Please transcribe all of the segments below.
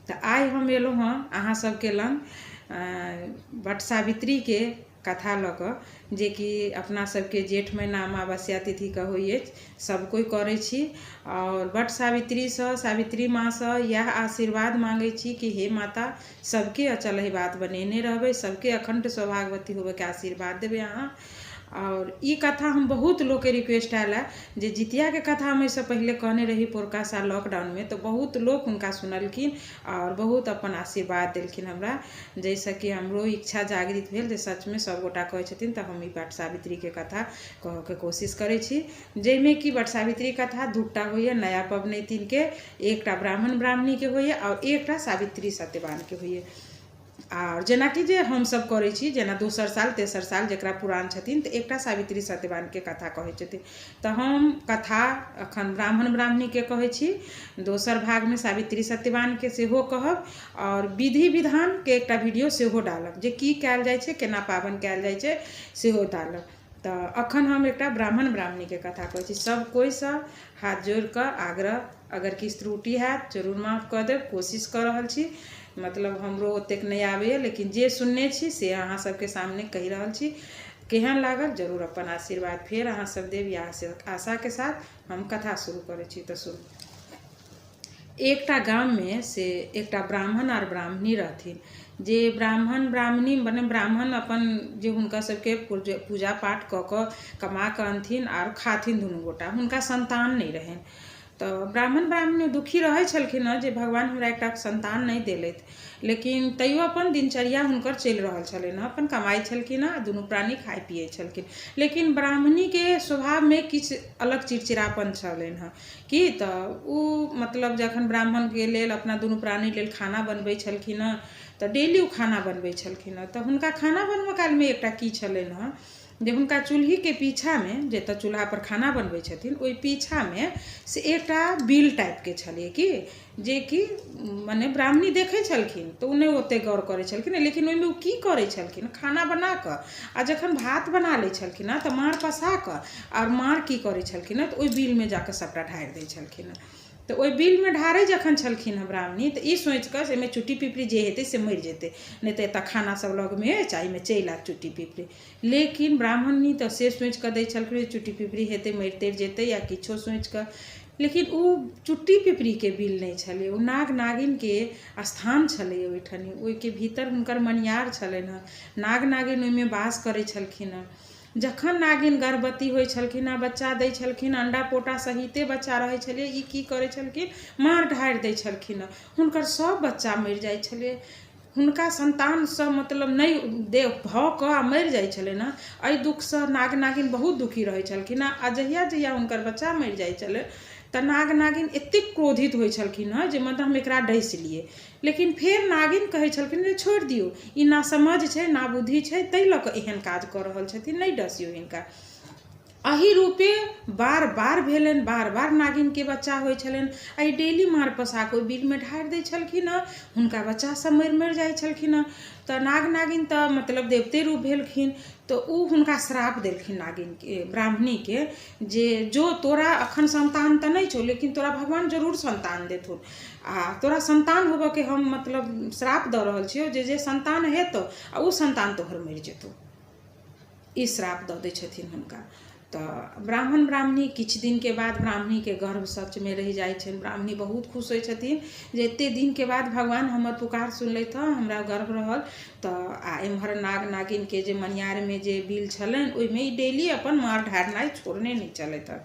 तो आइ हम एलहुँ हँ अहाँ सबके लग वट सावित्री के कथा लऽ कऽ, जे कि अपना सबके जेठ महीना अमावस्या तिथि के होइए, सब कोई करै छी। और वट सावित्री माँ से यह आशीर्वाद मांगै छी कि हे माता, सबके अचल ही बात बनेने रहबै, सबके अखंड सौभाग्यवती होबे के आशीर्वाद देबै अहाँ। और ई कथा हम बहुत लोग के रिक्वेस्ट आयल है, जे जितिया के कथा हम इससे पहले कहने रही पोरका साल लॉकडाउन में, तो बहुत लोग उनका सुनलखिन और बहुत अपन आशीर्वाद दिलखिन हमरा, जैसे कि हमरो इच्छा जागृत भेल जे सच में सब गोटा कहै छथिन तो हम ई वट सावित्री के कथा कह के कोशिश करै छी। जैमे कि वट सावित्री कथा दूटा होइए नया पबनैतिन के, एकटा ब्राह्मण ब्राह्मणी के होइए और एकटा सावित्री सत्यवान के होइए। और जेना कि जे हम सब करै छी, जेना दोसर साल तेसर साल जकरा पुरान छथिन तो एकटा सावित्री सत्यवान के कथा कहै छथिन, तो हम कथा अखन ब्राह्मण ब्राह्मणी के कहै छी, दोसर भाग में सावित्री सत्यवान के सेहो कहब और विधि विधान के एकटा वीडियो सेहो डालब, जे की कयल जाइ छै, केना पाबन कयल जाइ छै सेहो डालब। तो अखन हम एकटा ब्राह्मण ब्राह्मणी के कथा कहै छी। सब कोई से हाथ जोड़ कर आग्रह, अगर किछु त्रुटि हैत जरूर माफ कऽ देब, कोशिश कऽ रहल छी, मतलब हमरो ओतेक नहीं आबैए, लेकिन जे सुनने छी से अहाँ सबके सामने कहि रहल छी। केहन लागल जरूर अपन आशीर्वाद फेर अहाँ सब देव, या आशा के साथ हम कथा शुरू करै छी। तो सुन। एकटा गाम में से एकटा ब्राह्मण और ब्राह्मणी रहथिन, जे ब्राह्मण ब्राह्मणी मने ब्राह्मण अपन जे हुनका सबके पूजा पाठ कऽ कऽ कमा कऽ अनथिन और खाथिन दुनू गोटा, हुनका संतान नहीं रहन। तो ब्राह्मण ब्राह्मणी दुखी रहै छलखिन जे भगवान हमरा एकटा संतान नहीं देलथि, लेकिन तैयो अपन दिनचर्या हुनकर चलि रहल छलनि, अपन कमाई छलखिन, दुनू प्राणी खाइ पिए छलखिन। लेकिन ब्राह्मणी के स्वभाव में किछु अलग चिड़चिड़ापन छलनि हँ कि, तो उ मतलब जखन ब्राह्मण के लेल अपना दुनू प्राणी लेल खाना बनबै छलखिन, तो डेली उ खाना बनबै छलखिन। तो हुनका खाना बनबै काल में एकटा की छलनि हँ, जे हुनका चूल्ही के पीछा में, जतऽ चूल्हा पर खाना बनबै छथिन ओहि पीछा में से एकटा बिल टाइप के छलै कि, जे कि मने ब्राह्मणी देखै छलखिन तो उन्हें ओते गौर करै छलखिन, लेकिन ओहिमे उ की करै छलखिन, खाना बना कऽ आ जखन भात बना लै छलखिन तऽ माँड़ पसा कऽ और माँड़ की करै छलखिन तऽ ओहि बिल में जाकऽ सबटा ढारि दै छलखिन। तो ओहि बिल में ढारै जखन छलखिन ब्राह्मणी, तो ई सोचि कऽ एहिमे चुट्टी पिपरी जे हेतै से मरि जेतै, नहीं तो एतऽ खाना सब लग में अछि, एहिमे चलि आयत चुट्टी पिपरी। लेकिन ब्राह्मणी तो से सोचि कऽ दै छलखिन चुट्टी पिपरी हेतै, मरि तरि जेतै या किछो सोचि कऽ, लेकिन उ चुट्टी पिपरी के बिल नहीं छलै, उ नाग नागिन के स्थान छलै ओहिठनी, ओहिके भीतर हुनकर मनियार छलनि हँ, नाग नागिन ओहिमे वास करै छलखिन हँ। जखन नागिन गर्भवती होइ छलखिन, बच्चा दै छलखिन, अंडा पोटा सहिते बच्चा रहै छलै, ई की करै छलखिन, मार ढारि दै छलखिन, हुनकर सब बच्चा मरि जाइ छलै, हुनका संतान से मतलब नहीं देह भऽ कऽ मरि जाइ छलै ने, एहि दुख से नाग नागिन बहुत दुखी रहै छलखिन। आ जहिया जहिया हुनकर बच्चा मरि जाइ छलै तऽ नाग नागिन एतेक क्रोधित होइ छलखिन हँ जे मतलब हम एकरा डसि लिए, लेकिन फेर नागिन कहै छलखिन जे छोड़ि दियौ, ई ना समझ छै ना बुद्धि छै, ताहि लऽ कऽ एहन काज कऽ रहल छथिन, नहीं डसियौ हिनका। एही रूपे बार बार भेलनि, बार बार नागिन के बच्चा होइ छलनि, एहि डेली मार पसा कऽ बिल में ढारि दै छलखिन, हुनका बच्चा सब मरि मरि जाइ छलखिन। तऽ नाग नागिन तऽ मतलब देवते रूप भेलखिन, तो उ हुनका श्राप देलखिन नागिन के, ब्राह्मणी के, जे जो तोरा अखन संतान तऽ नहीं छौ, लेकिन तोरा भगवान जरूर संतान देथुन, आ तोरा संतान होबऽ के हम मतलब श्राप दऽ रहल छियौ, जे जे संतान हेतौ आ उ संतान तोहर मरि जेतौ, ई श्राप दऽ दै छथिन हुनका। तो ब्राह्मण ब्राह्मणी किछु दिन के बाद ब्राह्मणी के गर्भ सच में रहि जाइ छनि, ब्राह्मणी बहुत खुश होइ छथिन जे एते दिन के बाद भगवान हमर पुकार सुनलथि हँ, हमरा गर्भ रहल। तो आ एम्हर नाग नागिन के जे मनियार में जे बिल छलनि ओहिमे ई डेली अपन मार ढारनाइ छोड़ने नहीं चलैत हँ।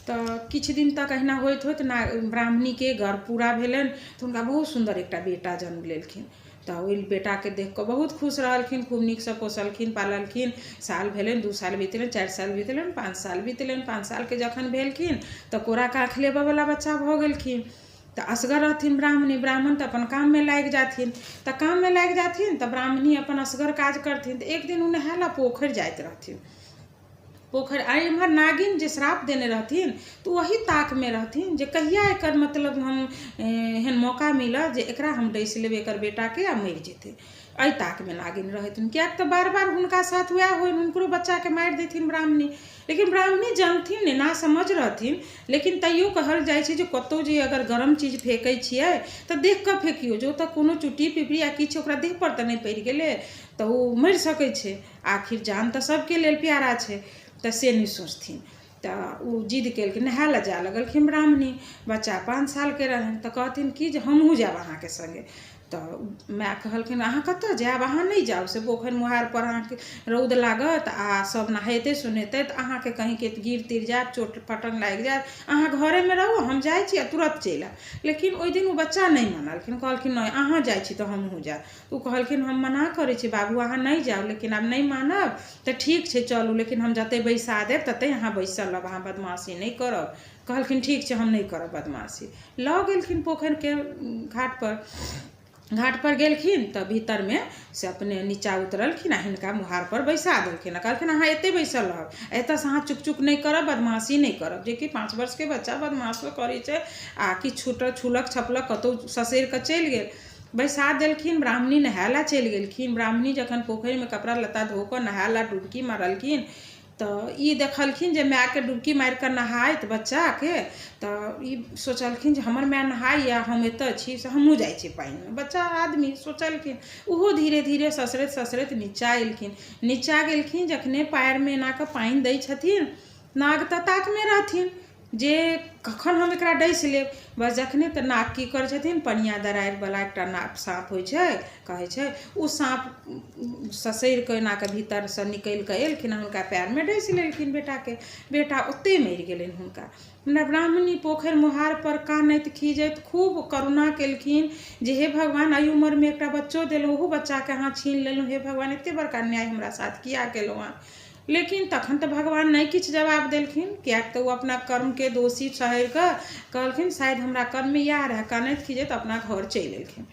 तो किछु दिन तक अहिना होइत होइत ब्राह्मणी के गर्भ पूरा भेलनि, तो हुनका बहुत सुंदर एकटा बेटा जन्म लेलखिन। तो ओहि बेटा के देख कऽ बहुत खुश रहलखिन, खूब नीक से पोसलखिन पाललखिन, साल भेलनि, 2 साल बीतलनि, 4 साल बीतलनि, 5 साल बीतलनि। 5 साल के जखन भेलखिन तो कोरा काख लेबऽ वाला बच्चा भऽ गेलखिन। तो असगर रहथिन ब्राह्मणी, ब्राह्मण तो अपन काम में लागि जाथिन, तो काम में लागि जाथिन तो ब्राह्मणी अपन असगर काज करथिन। तो एक दिन उ नहाय ला पोखरि जाइत रहथिन, पोखरि आ एम्हर नागिन जे श्राप देने रहथिन तो वही ताक में रहथिन जे कहिया एकर मतलब हम एहन मौका मिलत जे एकरा हम डैस लेबै एकर बेटा के आ मरि जेतै। एहि ताक में नागिन रहथिन, किएक तऽ बार बार हुनका साथ वएह होइ, हुनकरो बच्चा के मारि देथिन ब्राह्मणी। लेकिन ब्राह्मणी जानथिन ने, ना समझ रहथिन, लेकिन तैयो कहल जाइ छै जे कतौ जे अगर गरम चीज फेंकै छियै तऽ देख कऽ फेंकियो, जो तऽ कोनो चुट्टी पिपड़ी या किछु ओकरा देह पर तऽ नहि पड़ि गेलै तऽ ओ मरि सकै छै। आखिर जान तऽ सबके लेल प्यारा छै, तऽ से नहीं सोचथिन। तऽ ओ जिद केलखिन, नहाय लए जाए लगलखिन ब्राह्मणी। बच्चा 5 साल के रहनि तऽ कहथिन कि जे हमहूँ जायब अहाँके संगे। तऽ माय कहलखिन अहाँ कतऽ जायब, अहाँ नहीं जाउ, से पोखरि मुहार पर अहाँके रौद लागत आ सब नहेतै सुनेतै तऽ अहाँके कहीं के गिर तिर जायत, चोट फटन लागि जायत, अहाँ घरे में रहू, हम जाइ छी आ तुरंत चलि आयब। लेकिन ओहि दिन ओ बच्चा नहीं मानलखिन, कहलखिन नहीं अहाँ जाइ छी तऽ हमहूँ जायब। ओ कहलखिन हम मना करै छी बाबू, अहाँ नहीं जाउ, लेकिन आब नहीं मानब तऽ ठीक छै चलू, लेकिन हम जतै बैसा देब ततै अहाँ बैसल रहब, अहाँ बदमाशी नहीं करब। कहलखिन ठीक छै हम नहीं करब बदमाशी। लऽ गेलखिन पोखरि के घाट पर गेलखिन तऽ भीतर में से अपने नीचा उतरलखिन आ हिनका मुहार पर बैसा देलखिन। कहलखिन अहाँ एते बैसल रहब, एतऽ से अहाँ चुक चुक नहीं करब, बदमाशी नहीं करब। जेकि 5 वर्ष के बच्चा बदमाशी करै छै आ किछु छुलक छपलक कतौ ससैर कऽ चलि गेल। बैसा देलखिन, ब्राह्मणी नहाय ला चलि गेलखिन। ब्राह्मणी जखन पोखरि में कपड़ा लत्ता धो कऽ नहाय ला डुबकी मारलखिन तऽ ई देखलखिन जे माय के डुबकी मारि कऽ नहाइत बच्चा के, तऽ ई सोचलखिन जे हमर माय नहाइया, हम एतऽ छी से हमहूँ जाइ छी पानि में। बच्चा आदमी सोचलखिन, ओहो धीरे धीरे ससरैत ससरैत नीचा एलखिन। नीचा गेलखिन, जखने पैर में एना कऽ पानि दै छथिन, नाग तऽ ताक में रहथिन जे कखन हम एकरा डैस लेब। बस जखने तऽ नाग की करै छथिन, पनिया दरारि वाला एकटा साँप होइ छै, कहै छै, ओ साँप ससैर कऽ एना कऽ भीतर से निकलि कऽ एलखिन, हुनका पैर में डैस लेलखिन बेटा के। बेटा ओते मरि गेलनि हुनका। ब्राह्मणी पोखरि मुहार पर कानैत खीजैत खूब करुणा केलखिन जे हे भगवान, एहि उम्र में एकटा बच्चो देलहुँ, ओहो बच्चा के अहाँ छीन लेलहुँ, हे भगवान एते बड़का अन्याय हमरा साथ किया केलहुँ हँ। लेकिन तखन तऽ भगवान नहीं किछु जवाब देलखिन, किएक तऽ ओ अपना कर्म के दोषी ठहरि कऽ कहलखिन शायद हमरा कर्म में इएह रहै। कानैत खीजैत अपना घर चलि एलखिन।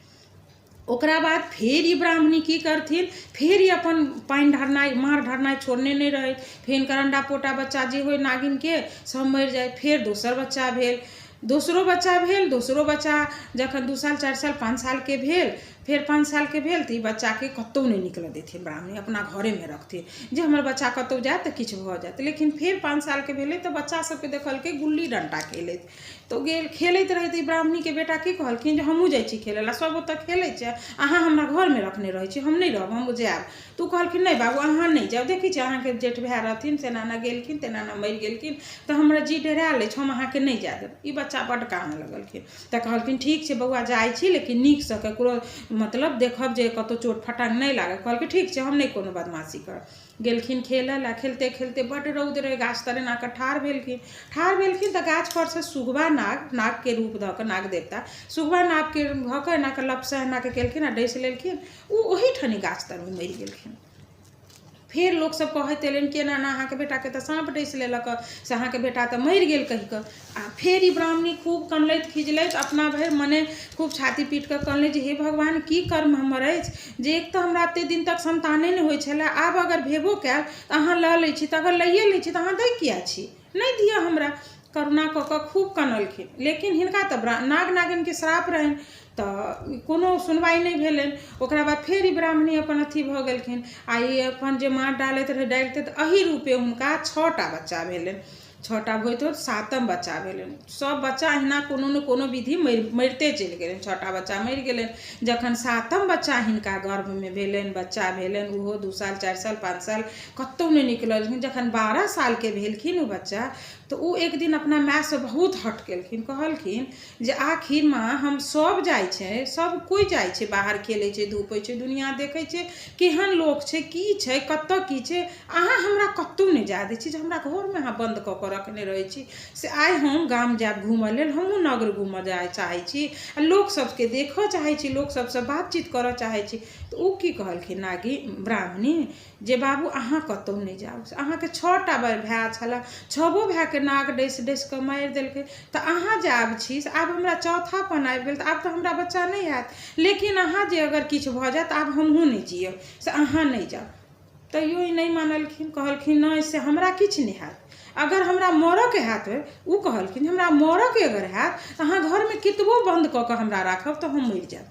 ओकरा बाद फेर ई ब्राह्मणी की करथिन, फेर ई अपन पानि ढरनाइ मार ढरनाइ छोड़ने नहीं रहै। फेर हिनकर अंडा पोटा बच्चा जे होइ नागिन के सब मरि जाय। फेर दोसर बच्चा भेल, दोसरो बच्चा भेल। दोसरो बच्चा जखन 2 साल 4 साल 5 साल के भेल, फेर 5 साल के भेल तऽ ई बच्चा के कतौ नहीं निकलऽ देथिन ब्राह्मणी, अपना घरे में रखथिन जे हमर बच्चा कतौ जायत तऽ किछु भऽ जायत। लेकिन फेर 5 साल के भेलै तऽ बच्चा सबके देखलकै गुल्ली डंटा खेलैत, तो गेल खेलैत रहै। तऽ ब्राह्मणी के बेटा की कहलखिन जे हमहूँ जाइ छी खेलै ला, सब ओतऽ खेलै छै, अहाँ हमरा घर में रखने रहै छी, हम नहीं रहब, हम जायब। तो कहलखिन नहीं बाबू अहाँ नहीं जाउ, देखै छी अहाँके जेठ भाय रहथिन तेना ना गेलखिन, तेना ना मरि गेलखिन, तऽ हमरा जी डरायल अछि, हम अहाँके नहीं जाय देब। ई बच्चा बड्ड कानऽ लगलखिन। तऽ कहलखिन ठीक छै बौआ जाइ छी, लेकिन नीक से ककरो मतलब देखब जे कतौ चोट फटांग नहीं लागल। कहलखिन ठीक छै हम नहीं कोनो बदमाशी करब। गेलखिन खेलऽ ला, खेलते खेलते बड्ड रौद रहै, गाछ तर एना कऽ ठाढ़ भेलखिन तऽ गाछ पर से सुगबा नाग के रूप धऽ कऽ, नाग देवता सुगबा नाग के धऽ कऽ एना कऽ लपसँ एना कऽ केलखिन आ डैस लेलखिन। ओ ओही ठनी गाछ तर में मरि गेलखिन। फेर लोक सब कहैत एलनि कि एना ना अहाँके बेटा के तऽ साँप डैस लेलक, से अहाँके बेटा तऽ मरि गेल कहि कऽ। आ फेर ई ब्राह्मणी खूब कनलैत खिजलैत अपना भरि मने खूब छाती पीट कऽ कहलनि जे हे भगवान की कर्म हमर अछि जे एक तऽ हमरा एते दिन तक संताने नहि होइ छलै, आब अगर भेबो कैल तऽ अहाँ लऽ लै छी, तऽ अगर लइए लै छी तऽ अहाँ दै किया छी, नहीं दिअ हमरा। करुणा कऽ कऽ खूब कनलखिन, लेकिन हिनका तऽ नाग नागिन के श्राप रहनि तऽ कोनो सुनवाई नहीं भेलनि। ओकरा बाद फेर ई ब्राह्मणी अपन अथी भऽ गेलखिन आ ई अपन जे मार डालैत रहै डालिते तऽ एही रूपे हुनका 6टा बच्चा भेलनि। 6टा होइत होइत 7म बच्चा भेलनि। सब बच्चा अहिना कोनो न कोनो विधि मरिते चलि गेलनि। 6टा बच्चा मरि गेलनि। जखन 7म बच्चा हिनका गर्भ में भेलनि, बच्चा भेलनि, ओहो 2 साल 4 साल 5 साल कतौ नहीं निकललखिन। जखन 12 साल के भेलखिन ओ बच्चा तो ओ एक दिन अपना माय से बहुत हट केलखिन। कहलखिन जे आखिर माँ हम सब जाइ छै, सब कोई जाइ छै बाहर खेलै छै धूपै छै, दुनिया देखै छै केहन लोक छै, की छै, कतऽ की छै, अहाँ हमरा कतौ नहीं जाय दै छी, जे हमरा घर में अहाँ बंद कऽ कऽ रखने रहै छी। से आइ हम गाम जायब घूमऽ लेल, हमहूँ नगर घूमऽ जाय चाहै छी, आ लोक सबके देखऽ चाहै छी, लोक सबसँ बातचीत करऽ चाहै छी। तऽ ओ की कहलखिन ब्राह्मणी जे बाबू अहाँ कतौ नहीं जाउ, अहाँके 6टा भाय छलै, 6गो भाय के नाग डैस डैस कऽ मारि देलकै, तऽ अहाँ जे आब छी से आब हमरा चौथापन आबि गेल, तऽ आब तऽ हमरा बच्चा नहीं हैत, लेकिन अहाँ जे अगर किछु भऽ जायत आब हमहूँ नहीं जियब, से अहाँ नहीं जाउ। तैयो ई नहीं मानलखिन, कहलखिन नहीं से हमरा किछु नहीं हैत, अगर हमरा मरऽ के हैत उ कहलखिन हमरा मरऽ के अगर हैत तो अहाँ घर में कितबो बंद कऽ के हमरा राखब तो हम मरि जायब,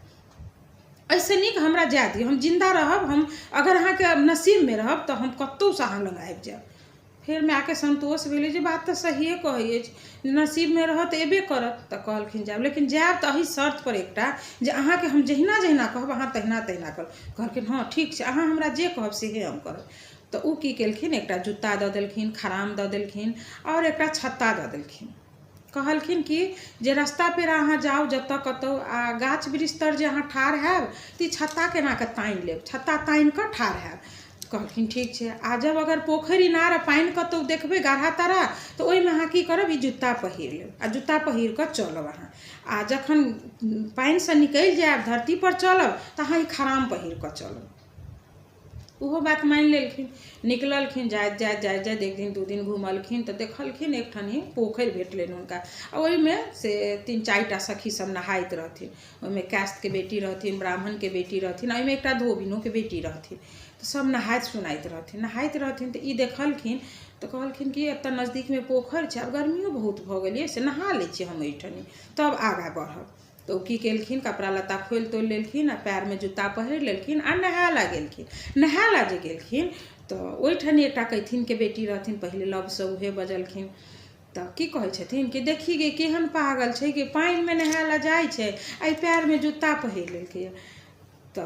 ऐसे नीक हमरा जाय दियौ, हम जिंदा रहब, हम अगर अहाँ के नसीब में रहब तो हम कतौ से अहाँ लग आबि जायब। फिर माँ के संतोष भेलै जे बात तो सहिए कहै अछि, नसीब में रहत एबे करत, तो कहलखिन जायब, लेकिन जायब तो एही शर्त पर एकटा जे अहाँ के हम जहिना जहिना कहब अहाँ तहिना तहिना करब। कहलखिन हाँ ठीक छै, अहाँ हमरा जे कहब सेहे हम करब। तो उ की केलखिन, एकटा जूता दऽ देलखिन, खराम दऽ देलखिन और एकटा छत्ता दऽ देलखिन। कहलखिन कि जे रास्ता पेरा अहाँ जाउ जतऽ कतौ आ गाछ वृक्ष तर जे अहाँ ठाढ़ हैब तऽ ई छत्ता केना के तानि लेब, छत्ता तानि कऽ ठाढ़ हैब। कहलखिन ठीक छै। आ जब अगर पोखरि इनार आ पानि कतौ देखबै गाढ़ा तारा तऽ ओहिमे अहाँ की करब, ई जूता पहिर लेब आ जूता पहिर कऽ चलब अहाँ, आ जखन पानिसँ निकलि जायब धरती पर चलब तऽ अहाँ ई खराम पहिर कऽ चलब। उहो बात मानि लेलखिन, निकललखिन, जाइत जाइत जाइत जाइत एक दिन दू दिन घुमलखिन तऽ देखलखिन एक ठनी पोखरि भेटलनि हुनका, आ ओहिमे से 3-4 टा सखी सब नहाइत रहथिन। ओहिमे कास्त के बेटी रहथिन, ब्राह्मण के बेटी रहथिन, ओहिमे एकटा धोबिनो के बेटी रहथिन। तो सब नहाइत सुनाइत रहथिन तो ई देखलखिन तो कहलखिन कि एतऽ नजदीक में पोखरि छै, अब गर्मियो बहुत भऽ गेलियै से नहा लै छी हम एहिठनी, तब आगाँ बढ़ब। तो की केलखिन, कपड़ा लत्ता खोलि तोलि लेलखिन आ पैर में जूता पहिर लेलखिन आ नहाय ला गेलखिन। नहाय ला जे गेलखिन तो ओहिठनी एकटा कैथिन के बेटी रहथिन, पहिले लबसँ उहे बजलखिन। तो की कहै छथिन कि देखी गे केहन पागल छै कि पानि में नहाय ला जाइ छै आ पैर में जूता पहिर लेलकै। तो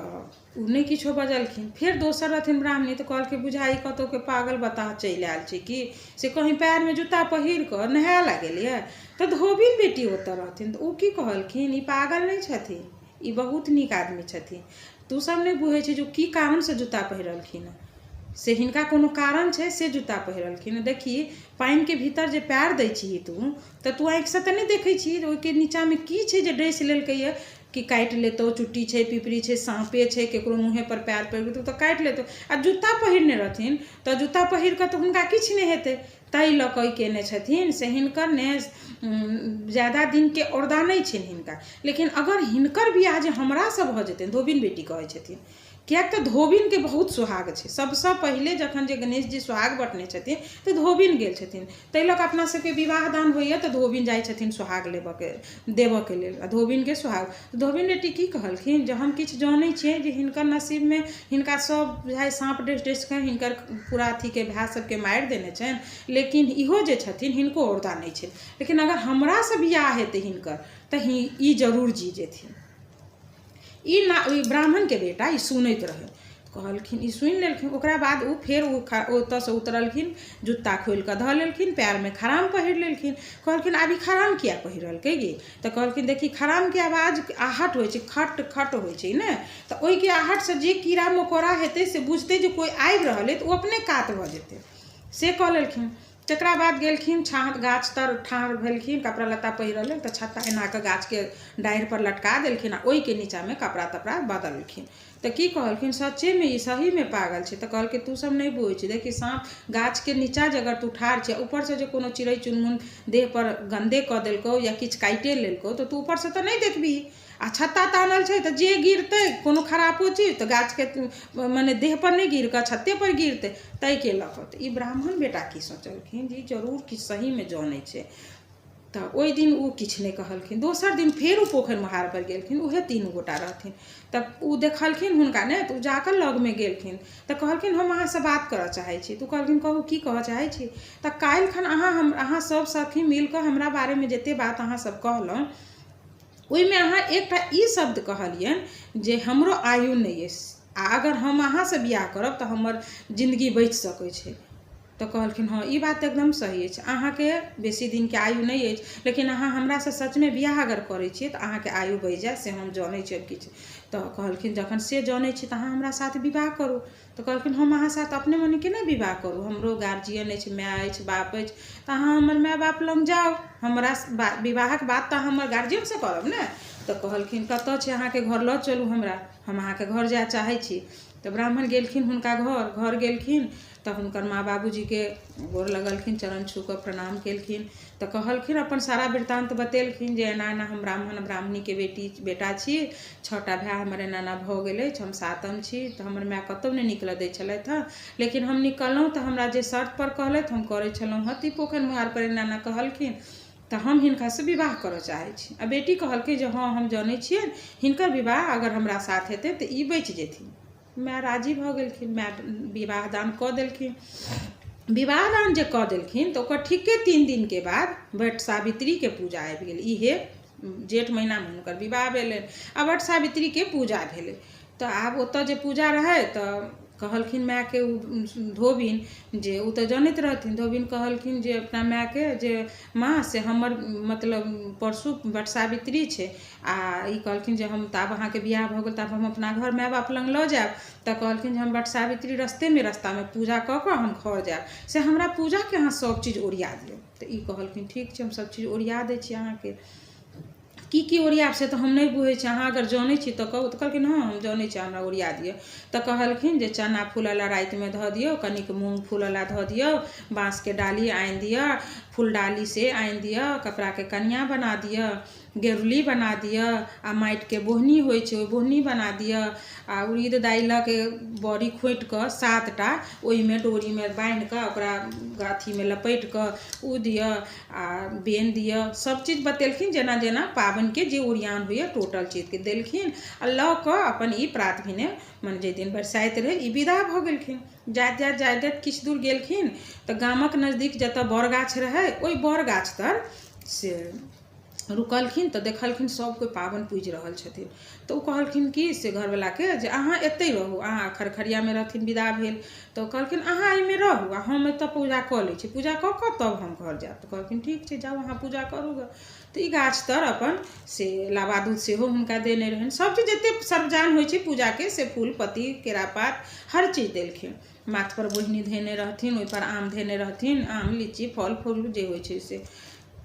उ नहीं किछो बजलखिन। फिर दोसर रहथिन ब्राह्मणी तो कहलकै बुझाई कतौ के पागल बताह चलि आयल छै कि से कहीं पैर में जूता पहिर कऽ नहाय ला गेलियै। तो धोबिन बेटी ओतऽ रहथिन तो उ की कहलखिन, ई पागल नहीं छथिन, ई बहुत नीक आदमी छथिन, तू सब नहीं बुझै छै जो की कारण से जूता पहिरलखिन, से हिनका कोनो कारण छै से जूता पहिरलखिन। देखी पानि के भीतर जे पैर दै छी तू आँखि से तऽ नहीं देखै छी ओहिके नीचा में की छै जे डसि लेलकैए, कि काटि लेतौ, चुट्टी छै, पिपरी छै, साँपे छै, केकरो मुँहे पर पैर पड़ि गेतौ तऽ काटि लेतौ। आ जूता पहिरने रहथिन तऽ जूता पहिर कऽ तऽ हुनका किछु नहीं हेतै, ताहि लऽ कऽ ई केने छथिन से हिनकर ने ज्यादा दिन के औरदा नहीं छनि हिनका, लेकिन अगर हिनकर बियाह जे हमरा से भऽ जेतनि, धोबिन बेटी कहै छथिन, किएक तऽ धोबिन के बहुत सुहाग छै। सबसँ पहिले जखन जे गणेश जी सुहाग बटने छथिन तऽ धोबिन गेल छथिन, ताहि लऽ कऽ अपना सबके विवाह दान होइए तऽ धोबिन जाइ छथिन सुहाग देबऽ के लेल, धोबिन के सुहाग। धोबिन बेटी की कहलखिन जे हम किछु जानै छियै जे हिनकर नसीब में हिनका सब बुझाइ साँप डसि कऽ हिनकर पूरा अथी के भाय सबके मारि देने छनि, लेकिन इहो जे छथिन हिनको औरदा नहीं छै, लेकिन अगर हमरा से बियाह हेतै हिनकर तऽ ई जरूर जी जेथिन। ई ब्राह्मण के बेटा ई सुनैत रहे, कहलखिन ई सुनि लेलखिन। ओकरा बाद उ फेर ओतऽसँ उतरलखिन, जूता खोलि कऽ धऽ लेलखिन, पैर में खराम पहिर लेलखिन। कहलखिन आब ई खराम किया पहिरलकै गे, तऽ कहलखिन देखी खराम के आवाज आहट होइ छै, खट खट होइ छै ने, तऽ ओहि के आहट से जे कीड़ा मकोड़ा हेतै से बुझतै जे कोई आबि रहल है तऽ ओ अपने कात भऽ जेतै, से कऽ लेलखिन। तकरा बाद गेलखिन गाछ तर ठाढ़ भेलखिन, कपड़ा लत्ता पहिरल तऽ छत्ता एना कऽ गाछ के डाढ़ि पर लटका देलखिन आ ओहि के नीचा में कपड़ा तपड़ा बदलखिन। तो की कहलखिन सच्चे में ई सही में पागल छै। तो कहलकै तू सब नहीं बुझै छै, देखी साँप गाछ के नीचा जे अगर तू ठाढ़ छै, ऊपर से जे कोनो चिड़ै चुनमुन देह पर गंदे कऽ देलकौ या किछु काटे लेलकौ तो तू ऊपर से तो नहीं देखबी, आ छत्ता तानल छै तऽ जे गिरतै कोनो खराबो चीज तऽ गाछ के मने देह पर नहीं गिर कऽ छत्ते पर गिरतै, ताहि के लऽ कऽ। ई ब्राह्मण बेटा की सोचलखिन जे जरूर किछु सही में जानै छै। तऽ ओहि दिन ओ किछु नहीं कहलखिन। दोसर दिन फेर ओ पोखरि महार पर गेलखिन, उहे 3 गोटा रहथिन। तब ओ देखलखिन हुनका ने तऽ जाकर लग में गेलखिन तऽ कहलखिन हम अहाँ से बात करऽ चाहै छी। तो कहलखिन कहू की कहऽ चाहै छी। तऽ काल्हि खन अहाँ सब सखी मिल कऽ हमरा बारे में जते बात अहाँ सब कहलहुँ ओहिमे अहाँ एकटा ई शब्द कहलियनि जे हमरो आयु नहीं अछि, आ अगर हम अहाँ से बियाह करब तऽ हमर जिंदगी बचि सकै छै। तो कहलखिन हाँ ई बात एकदम सही अछि, अहाँ के बेसी दिन के आयु नहीं अछि, लेकिन अहाँ हमरा से सच में बियाह अगर करै छियै तऽ अहाँ के आयु बढ़ि जायत, से हम जानै छियै किछु। तो कहलखिन जखन से जानै छी तऽ अहाँ हमरा साथ विवाह करू। तो कहलखिन हम अहाँ साथ अपने मने केना विवाह करू, हमरो गार्जियन अछि, माय अछि, बाप अछि, तऽ अहाँ हमर माय बाप लग जाउ, हमरा विवाहक बात तऽ हमर गार्जियन से करब ने। तो कहलखिन कतऽ छै अहाँके घर, लऽ चलू हमरा, हम अहाँके घर जाय चाहै छी। तो ब्राह्मण गेलखिन हुनका घर गेलखिन तो हुनकर माँ बाबूजी के गोर लगलखिन, चरण छू कऽ प्रणाम केलखिन। तो कहलखिन अपन सारा वृत्तांत बतेलखिन जे एना एना हम ब्राह्मण ब्राह्मणी के बेटा छी, 6टा भाई हमर एना एना भऽ गेल अछि, हम 7म छी। तो हमर माय कतौ नहि निकलऽ दै छलथि हँ, लेकिन हम निकललहुँ तो हमरा जे शर्त पर कहलथि हम करै छलहुँ हँ। ती पोखरि मुहार पर एना एना कहलखिन तो हम हिनका से विवाह करऽ चाहै छी। आ बेटी कहलकै जे हाँ हम जानै छियनि हिनकर विवाह अगर हमरा साथ हेतै तऽ ई बचि जेथिन। माय राजी भऽ गेलखिन, माय विवाह दान कऽ देलखिन। विवाह दान जे कऽ देलखिन तो ओकर ठीके 3 दिन के बाद वट सावित्री के पूजा आबि गेल। इहे जेठ महीना में हुनकर विवाह भेलनि आ वट सावित्री के पूजा भेलै। तो आब ओतऽ जे पूजा रहै तो कहलखिन माय के धोबिन जे उ तो जानैत रहथिन। धोबिन कहलखिन जे अपना माय के जे माँ से हमर मतलब परसू वट सावित्री छै आ ई कहलखिन जे हम तब अहाँके बियाह भऽ गेल तब हम अपना घर माय बाप लग लऽ जायब। तऽ कहलखिन जे हम वट सावित्री रास्ता में पूजा कऽ कऽ हम घर जायब, से हमरा पूजा के अहाँ सब चीज ओरिया दियौ। तऽ ई कहलखिन ठीक छै हम सब चीज ओरिया दै छी अहाँके। की ओरियाब से तो हम नहीं बुझै छी, अहाँ अगर जानै छी तो कहू। तो कहलखिन हाँ हम जानै छी, हमरा ओरिया दियौ। तो कहलखिन जे चना फूलला राति में धऽ दियौ, कनिक मूँग फूलला धऽ दियौ, बाँस के डाली आनि दियौ, फूलडाली से आनि दियौ, कपड़ा के कनिया बना दियौ, गेरुली बना दियौ, आ माटि के बोहनी होइ छै ओहि बोहनी बना दियौ, आ उड़ीद दालि के बड़ी खोटि कऽ 7टा ओहिमे डोरी में बान्हि कऽ ओकरा गाठी में लपेट कऽ उ दियौ आ बेन दियौ। सब चीज बतेलखिन जेना जेना पाबनि के जे ओरियान होइए टोटल चीज के देलखिन आ लऽ कऽ अपन ई प्रात भेने मने जे दिन बरसाइत रहै ई विदा भऽ गेलखिन। जाइत किछु दूर गेलखिन तऽ गामक नजदीक जतऽ बर गाछ रहै ओहि बर गाछ तर से रुकलखिन। तऽ देखलखिन सब कोई पाबनि पूजि रहल छथिन। तऽ ओ कहलखिन कि से घरवला के जे अहाँ एतै रहू, अहाँ खरखरिया में रहथिन विदा भेल। तऽ कहलखिन अहाँ एहिमे रहू आ हम एतऽ पूजा कऽ लै छी, पूजा कऽ कऽ तब हम घर जायब। तऽ कहलखिन ठीक छै जाउ अहाँ पूजा करू ग। तऽ ई गाछ तर अपन से लाबा दूध सेहो हुनका देने रहनि, सब चीज जतेक सरजान होइ छै पूजा के से फूल पत्ती केरा पात हर चीज देलखिन। माथ पर बोहनी धेने रहथिन, ओहि पर आम धेने रहथिन, आम लीची फल फूल जे होइ छै से।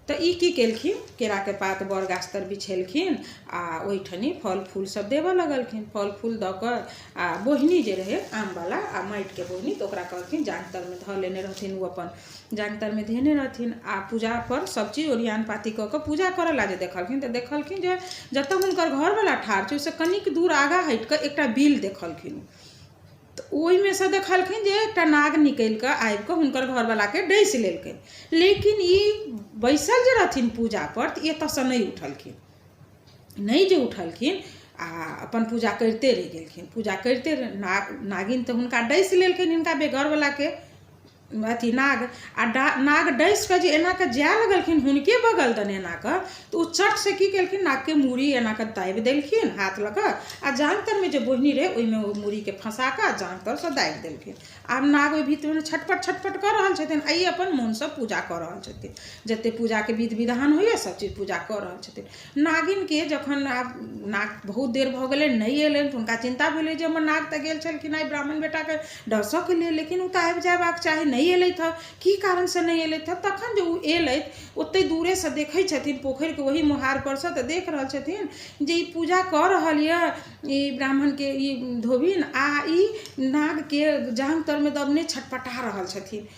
तऽ ई की केलखिन केरा के पात बर गाछ तर बिछेलखिन आ ओहिठनी फल फूल सब देबऽ लगलखिन। फल फूल दऽ कऽ आ बोहनी जे रहे आम वाला आ माटि के बोहनी तो ओकरा कहलखिन जांतर में धऽ लेने रहथिन, ओ अपन जांतर में धेने रहथिन। आ पूजा पर सब चीज ओरियान पाती कऽ कऽ पूजा करऽ ला जे देखलखिन तऽ देखलखिन जे जतऽ हुनकर घरवाला ठाढ़ छै ओहिसँ कनिक दूर आगाँ हटि कऽ एकटा बिल देखलखिन। तऽ ओहिमे से देखलखिन जे एकटा नाग निकलि कऽ आबि कऽ हुनकर घरवाला के डसि लेलखिन। लेकिन ई बैसल जे रहथिन पूजा पर तऽ एतऽसँ नहीं उठलखिन, नहीं जे उठलखिन आ अपन पूजा करिते रहि गेलखिन। पूजा करिते नागिन तऽ हुनका डसि लेलखिन हिनका बेघरवला के अथी नाग। आ नाग डसि कऽ जे एना कऽ जाय लगलखिन हुनके बगल दने एना कऽ, तऽ ओ चट से की केलखिन नाग के मूड़ी एना कऽ दाबि देलखिन हाथ लऽ कऽ आ जांग तर में जे बोहनी रहे ओहिमे ओ मूड़ी के फंसा कऽ जांग तर से दाबि देलखिन। आब नाग ओहि भीतर में छटपट छटपट कऽ रहल छथिन आ ई अपन मोन से पूजा कऽ रहल छथिन, जते पूजा के विधि विधान होइए सब चीज पूजा कऽ रहल छथिन। नागिन के जखन आब नाग बहुत देर भऽ गेलै नहीं एलनि तऽ हुनका चिंता भेलै जे हमर नाग तऽ गेल छलखिन आइ ब्राह्मण बेटा के डसऽ के लेल, लेकिन ओ तऽ आबि जायबाक चाही, नहीं एलथि हँ, की कारण से नहीं एलथि हँ। तखन जे ओ एलथि ओते दूरे से देखै छथिन पोखरि के वही मुहार पर से, तऽ देख रहल छथिन जे ई पूजा कऽ रहल यऽ ई ब्राह्मण के ई धोबिन आ ई नाग के जांग तर में दबने छटपटा रहल छथिन।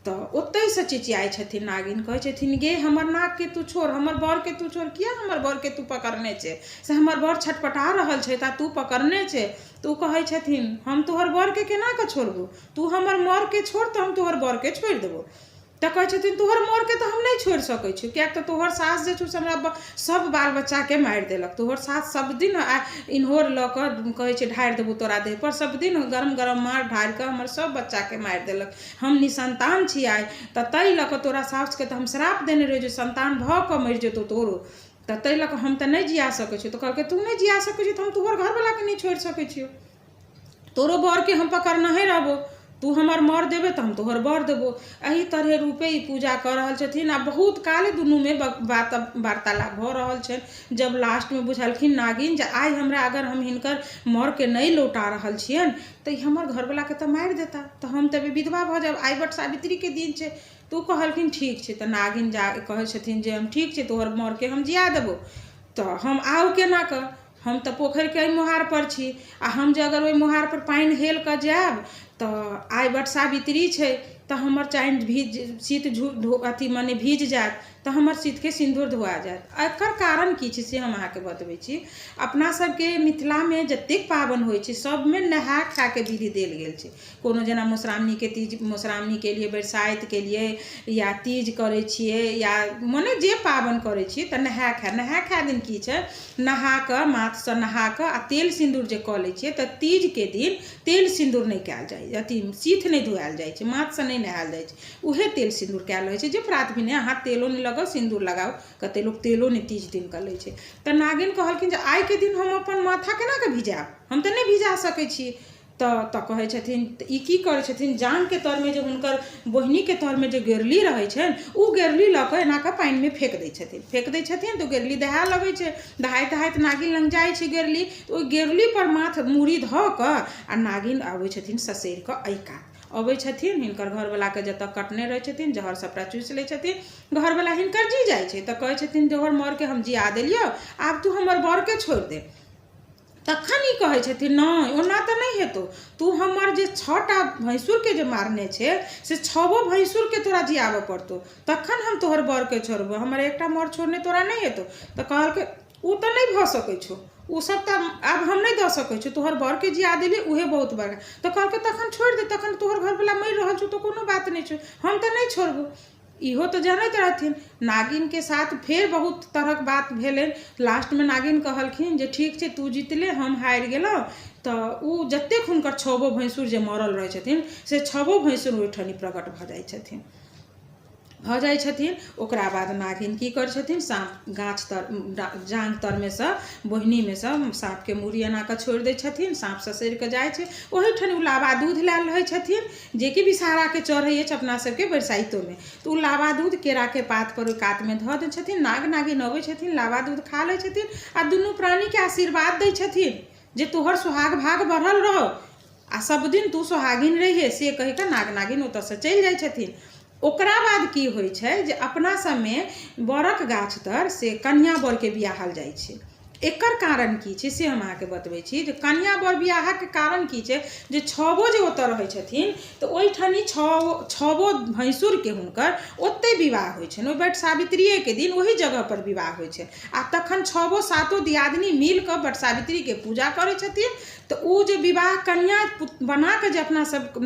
तऽ ओतहि से चिचियाइ छथिन नागिन, कहै छथिन गे हमर नाग के तू छोड़, हमर बर के तू छोड़, किया हमर बर के तू पकड़ने छै, से हमर बर छटपटा रहल छै ता तू पकड़ने छै। तऽ ओ कहै छथिन हम तोहर बर के केना कऽ छोड़बू, तू हमर मर के छोड़ तऽ हम तोहर बर के छोड़ि देबो। तऽ कहै छथिन तोहर मोर के तऽ हम नहीं छोड़ि सकै छी, किएक तऽ तोहर सास जे छौ से हमरा सब बाल बच्चा के मारि देलक। तोहर सास सब दिन इन्होर लऽ कऽ कहै छै ढारि देबो तोरा देह पर, सब दिन गरम गरम मार ढारि कऽ हमर सब बच्चा के मारि देलक। हम निसंतान छी आइ, तऽ ताहि लऽ कऽ तोरा सास के तऽ हम श्राप देने रहिए जे संतान भऽ कऽ मरि जेतौ तोरो, तऽ ताहि लऽ कऽ हम तऽ नहीं जिया सकै छी। तऽ कहलकै तू नहीं जिया सकै छी तऽ हम तोहर घरवला के नहीं छोड़ि सकै छियौ, तोरो बर के हम पकड़नहे रहबो, तू हमर मर देबे तऽ हम तोहर बर देबो। एही तरह रूपे ई पूजा कर रहल छथिन आ बहुत काल दुनू में वार्तालाप भऽ रहल छै। जब लास्ट में बुझलखिन नागिन जे आइ हमरा अगर हम हिनकर मर के नहीं लौटा रहल छियनि तऽ हमर घरवला के तऽ मारि देता, तऽ हम तऽ विधवा भऽ जायब, आइ वट सावित्री के दिन छै। तो कहलखिन ठीक छै। तऽ नागिन जा कहै छथिन जे हम ठीक छै तोहर मर के हम जिया देबो। तो हम आउ केना कऽ, हम तऽ पोखरि के मोहार पर छी, आ हम जे अगर ओहि मोहार पर पानि हेल कऽ जायब तऽ आइ वट सावित्री छै तऽ हमर चाइन भीज शीत अथी मने भीज जायत तऽ हमर शीतके सिन्दूर धोआ जायत। एकर कारण की छै से हम अहाँके बतबै छी। अपना सबके मिथिलामे जतेक पाबनि होइ छै सबमे नहा खा के विधि देल गेल छै। कोनो जेना मधुश्रावणीके तीज, मधुश्रावणीके लिए, बरसाइतके लिए, या तीज करै छियै, या मने जे पाबनि करै छियै तऽ नहा खा दिन की छै, नहा कऽ माथसँ नहा कऽ आ तेल सिन्दूर जे कऽ लै छियै तऽ तीजके दिन तेल सिन्दूर नहि कयल जाइ, अथी शीत नहि धोआयल जाइ छै, माथसँ नहि नहायल जाइ छै, उहे तेल सिन्दूर कयल रहै छै। जे प्रात भेने अहाँ तेलो नहि लगाउ सिन्दूर लगाउ, कते लोग तेलो नहि तीज दिन कऽ लै छै। तऽ नागिन कहलखिन जे आइ के दिन हम अपन माथा केना कऽ भिजायब, हम तऽ नहि भिजा सकै छी। तऽ कहै छथिन, तऽ ई की करै छथिन, जाङ्गके तरमे जे हुनकर बहिनीके तरमे जे गेरली रहै छनि ओ गेरली लऽ कऽ एना कऽ पानिमे फेंक दै छथिन तऽ गेरली दहाए लगै छै। दहाइत नागिन लग जाइ छै गेरली, तऽ ओहि गेरली पर माथ मूड़ी धऽ कऽ आ नागिन आबै छथिन ससैर कऽ एहि कात अबै छथिन। हिनकर घरवलाके जतऽ कटने रहै छथिन जहर सबटा चूसि लै छथिन, घरवला हिनकर जी जाइ छै तऽ कहै छथिन जहर मरके हम जिया देलियौ, आब तू हमर बरके छोड़ि दे। तखन ई कहै छथिन नहि, ओना तऽ नहि हेतौ, तू हमर जे 6टा भैंसुरके जे मारने छै से 6गो भैंसुरके तोरा जियाबऽ पड़तौ, तखन हम तोहर बरके छोड़बौ, हमर एकटा मर छोड़ने तोरा नहीं हेतौ। तऽ कहलकै ओ तऽ नहीं भऽ सकै छौ, ओ सब तऽ आब हम नहीं दऽ सकै छौ, तोहर बरके जिया देली उहे बहुत बड़का। तऽ कहलकै तखन छोड़ि दे, तखन तोहर घरवला मरि रहल छौ तऽ कोनो बात नहीं छौ, हम तऽ नहीं छोड़बौ। इहो तऽ जानैत रहथिन। नागिन के साथ फेर बहुत तरहक बात भेलै। लास्ट में नागिन कहलखिन जे ठीक छै तू जीतले हम हारि गेलहुँ। तऽ ओ जतेक हुनकर 6गो भैंसुर जे मरल रहै छथिन से 6गो भैंसुर ओहिठाम प्रकट भऽ जाइ छथिन। ओकरा बाद नागिन की करै छथिन, साँप गाछ तर जांग तरमे सँ बोहनीमे सँ साँपके मूड़ी एना कऽ छोड़ि दै छथिन। साँप ससरि कऽ जाइ छै, ओहीठाम ओ लावा दूध लायल रहै छथिन जेकि विषहाराके चढ़ै अछि अपना सबके बरसाइतोमे। तऽ ओ लावा दूध केराके पात पर ओहि कातमे धऽ दै छथिन, नाग नागिन अबै छथिन, लावा दूध खा लै छथिन आ दुनू प्राणीके आशीर्वाद दै छथिन जे तोहर सोहाग भाग बढ़ल रहो आ सब दिन तू सोहागिन रहिहे, से कहि कऽ नाग नागिन ओतऽसँ चलि जाइ छथिन। ओकरा बाद की होइ छै जे अपना सबमे बरक गाछ तर से कन्या बरके बियाहल जाइ छै। एकर कारण की छै से हम अहाँके बतबै छी। जे कन्या बर बियाहके कारण की छै, जे 6गो जे ओतऽ रहै छथिन तऽ ओहिठाम 6गो भैंसुरके हुनकर ओतहि विवाह होइ छनि, ओहि बट सावित्रिएके दिन ओहि जगह पर विवाह होइ छै। आ तखन 6गो 7 दियादनी मिल कऽ बट सावित्रीके पूजा करै छथिन। तऽ ओ जे विवाह कन्या बना कऽ जे अपना सब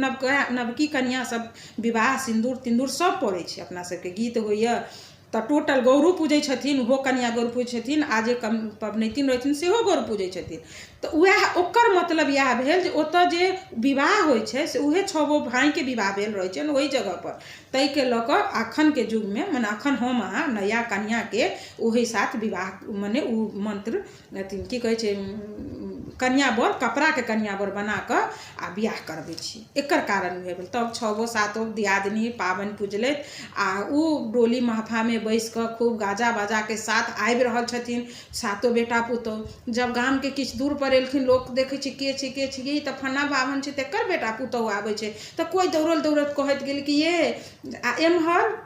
नवकी कन्या सब विवाह सिन्दूर तिन्दूर सब पड़ै छै, अपना सबके गीत होइए। तऽ टोटल गौरो पूजै छथिन, ओहो कन्या गौर पूजै छथिन, आ जे पबनैतिन रहै छथिन सेहो गौर पूजै छथिन। तऽ वएह ओकर मतलब इएह भेल जे ओतऽ जे विवाह होइ छै से उहे 6गो भाइके विवाह भेल रहै छै ओहि जगह पर। ताहिके लऽ कऽ एखनके युगमे मने एखन हम अहाँ नया कन्याके ओहि साथ विवाह मने ओ मन्त्र अथी की कहै छै, कन्या बर कपड़ाके कन्या बर बना कऽ आ बियाह करबै छी। एकर कारण भेल। तब 6गो 7 दियादनी पाबनि पूजलथि आ ओ डोली महफामे बैसि कऽ खूब गाजा बाजाके साथ आबि रहल छथिन 7 बेटा पुतहु। जब गामके किछु दूर पर एलखिन, लोक देखै छै के छै ई तऽ फन्ना बाभन छै तकर बेटा पुतहु आबै छै। तऽ कोइ दौड़ल कहैत गेल कि ये, आ एम्हर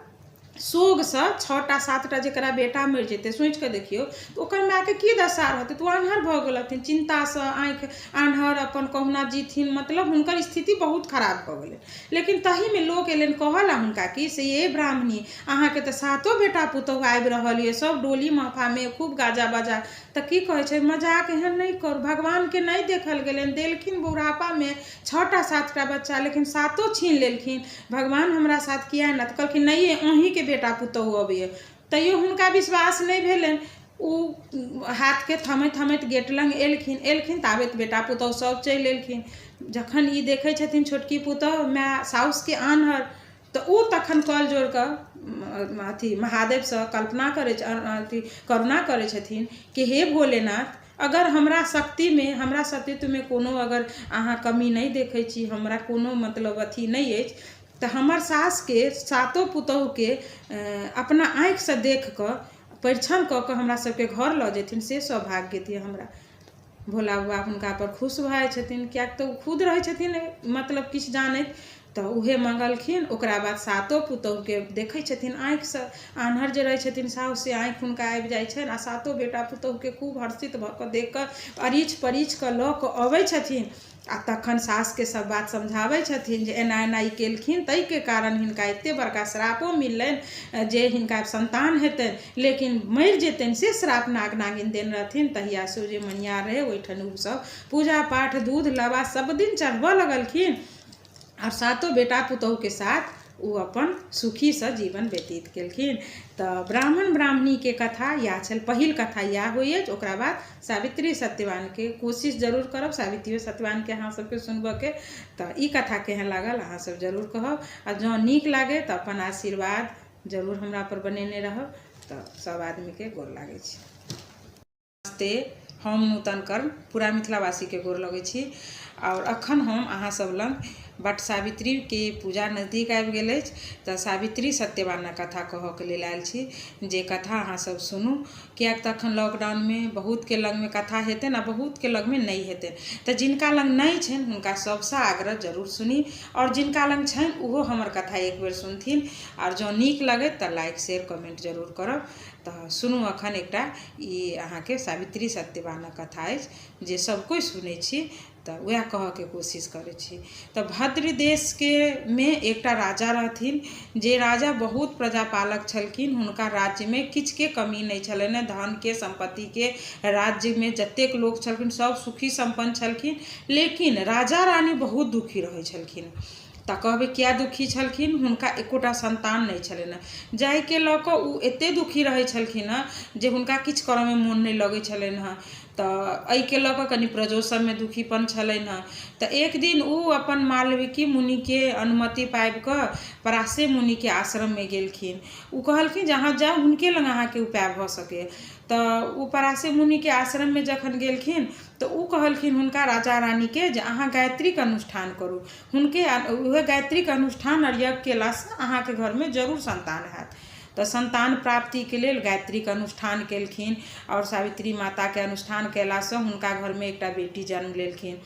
सोगसँ 6टा 7टा जकरा बेटा मरि जेतै सोचि कऽ देखियौ तऽ ओकर मायके की दशा रहतै। तऽ ओ आन्हर भऽ गेलथिन, चिन्तासँ आँखि आन्हर अपन कहुना जीथिन, मतलब हुनकर स्थिति बहुत खराब भऽ गेलै। लेकिन तहीमे लोक एलनि कहल आ हुनका कि से ये ब्राह्मणी, अहाँके तऽ 7 बेटा पुतहु आबि रहल यऽ, सब डोली महफामे खूब गाजा बाजा। तऽ की कहै छै, मजाक एहन नहीं करू, भगवानके नहीं देखल गेलनि, देलखिन बुढ़ापामे 6टा 7टा बच्चा लेकिन 7 छीन लेलखिन, भगवान हमरा साथ किया ना। तऽ कहलखिन नहीं अहीँके बेटा पुतहु अबैए। तैयो हुनका विश्वास नहीं भेलनि। ओ हाथके थमैत गेट लग एलखिन ताबत बेटा पुतहु सब चलि एलखिन। जखन ई देखै छथिन छोटकी पुतहु माय साउसके आन्हर, तऽ ओ तखन कल जोड़ कऽ अथी महादेवसँ कल्पना करै अथी करुणा करै छथिन कि हे भोलेनाथ, अगर हमरा शक्तिमे हमरा सतीत्वमे कोनो अगर अहाँ कमी नहीं देखै छी, हमरा कोनो मतलब अथी नहीं अछि, तऽ हमर सासके 7 पुतहुके अपना आँखिसँ देख कऽ परिछन कऽ कऽ हमरा सबके घर लऽ जेथिन, से सौभाग्य दिअ हमरा। भोला बाबा हुनका पर खुश भऽ जाइ छथिन, किएक तऽ ओ खुद रहै छथिन मतलब किछु जानैत। तो उहे मंगलखिन। ओकरा बाद सातो पुतोहू के देखै छथिन आँखि से आन्हर जे रहै छथिन साउस से आँखि हुनका आबि जाइ छनि आ सातो बेटा पुतोहू के खूब हर्षित भऽ कऽ देख कऽ अरिछ परिछ कऽ लऽ कऽ अबै छथिन आ तखन सास के सब बात समझाबै छथिन जे एना एना ई केलखिन ताहि के कारण हिनका एते बड़का श्रापो मिललनि जे हिनका संतान हेतनि लेकिन मरि जेतनि से श्राप नाग नागिन देने रहथिन। तहिया से जे मनियार रहे ओहिठन उ सब पूजा पाठ दूध लाबा सब दिन चढ़बऽ लगलखिन और सातों बेटा पुतोहू के साथ वो अपन सुखी से जीवन व्यतीत केलखिन। तो ब्राह्मण ब्राह्मणी के कथा या छल पहिल कथा या होइए। ओकरा बाद सावित्री सत्यवान के कोशिश जरूर करब सावित्री सत्यवान के अहाँ सबके सुनबऽ के। तो ई कथा केहन लागल अहाँ सब जरूर कहब आ जँ नीक लागे तो अपन आशीर्वाद जरूर हमरा पर बनेने रहब। तो सब आदमी के गोर लागै छी। नमस्ते, हम नूतन कर्ण पूरा मिथिलावासी के गोर लगै छी और अखन हम अहाँ सब लग बट सावित्री के पूजा नजदीक आबि गेल अछि तऽ सावित्री सत्यवान कथा कहऽ के लेल आयल छी जे कथा अहाँ सब सुनू। किएक तऽ अखन लॉकडाउन में बहुत के लग में कथा हेतै आ बहुत के लग में नहीं हेतै तऽ जिनका लग नहीं छनि हुनका सबसे आग्रह जरूर सुनी और जिनका लग छनि ओहो हमर कथा एक बेर सुनथिन और जँ नीक लगे तऽ लाइक शेयर कमेंट जरूर करब। तऽ सुनू अखन एकटा ई अहाँके सावित्री सत्यवान कथा अछि जे सब कोई सुनै छी तऽ वह कह के कोशिश करै छी। तऽ भद्र देश के में एकटा राजा रहथिन जे राजा बहुत प्रजापालक छलखिन। हुनका राज्य में किछ के कमी नहीं छलनि, धन के संपत्ति के राज्य में जतेक लोग छलखिन सब सुखी संपन्न छलखिन लेकिन राजा रानी बहुत दुखी रहै छलखिन। तऽ कहबै किया दुखी छलखिन, हुनका एकोटा संतान नहीं छलनि जाहि के लऽ कऽ उ एते दुखी रहै छलखिन हँ जे हुनका किछ करऽ में मोन नहीं लगै छलनि हँ। तऽ एहि के लऽ कऽ कनि प्रजो सब में दुखीपन छलनि हँ। तऽ एक दिन उ अपन मालविकी मुनि के अनुमति पाबि कऽ पराशर मुनि के आश्रम में गेलखिन। उ कहलखिन जहाँ जाउ हुनके लग अहाँ के उपाय भऽ सके। तऽ उ पराशर मुनि के आश्रम में जखन गेलखिन तऽ उ कहलखिन हुनका राजा रानी के जे अहाँ गायत्री के अनुष्ठान करू। हुनके उहे गायत्री के अनुष्ठान और यज्ञ केला से अहाँ के घर में जरूर संतान हैत। तो संतान प्राप्ति के लेल गायत्री के अनुष्ठान केलखिन और सावित्री माता के अनुष्ठान केला से हुनका घर में एकटा बेटी जन्म लेलखिन।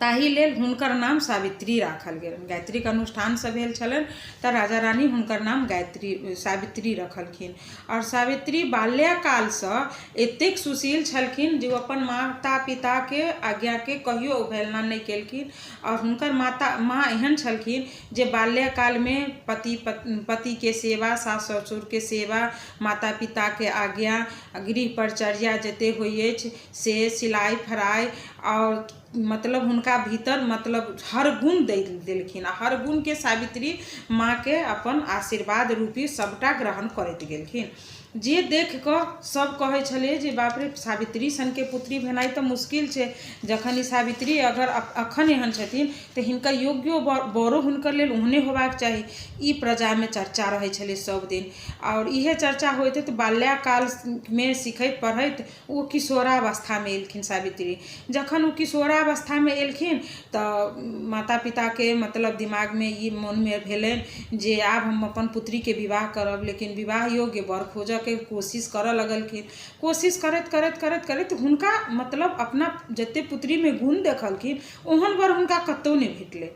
ताहि लेल हुनकर नाम सावित्री राखल गेल। गायत्री के अनुष्ठान से भेल छलनि तऽ राजा रानी हुनकर नाम गायत्री सावित्री रखलखिन। और सावित्री बाल्यकाल से एतेक सुशील छलखिन जे अपन माता पिता के आज्ञा के कहियो अवहेलना नहीं केलखिन। और हुनकर माँ एहन छलखिन जे बाल्यकाल में पति के सेवा, सास ससुर के सेवा, माता पिता के आज्ञा, गृह परिचर्या जते होइ अछि से, सिलाई फराई और मतलब हुनका भीतर मतलब हर गुण दे देलखिन। हर गुण के सावित्री माँ के अपन आशीर्वाद रूपी सबटा ग्रहण करैत गेलखिन। जे देख कऽ सब कहै छलै जे बाप रे सावित्री सन के पुत्री भेनाइ तऽ मुश्किल छै। जखन ई सावित्री अगर अखन एहन छथिन तऽ हिनकर योग्यो बड़ो हुनकर लेल ओहने होबाक चाही। ई प्रजा में चर्चा रहै छलै सब दिन और इहे चर्चा होइत तऽ बाल्यकाल में सिखैत पढ़ैत ओ किशोरावस्था में एलखिन सावित्री। जखन ओ किशोरावस्था में एलखिन तऽ माता पिता के मतलब दिमाग में ई मन में भेलनि जे आब हम अपन पुत्री के विवाह करब। लेकिन विवाह योग्य वर खोजऽ के कोशिश करऽ लगलखिन। कोशिश करैत करैत करैत करैत हुनका मतलब अपना जते पुत्री में गुण देखलखिन ओहन वर हुनका कतौ नहीं भेटलै।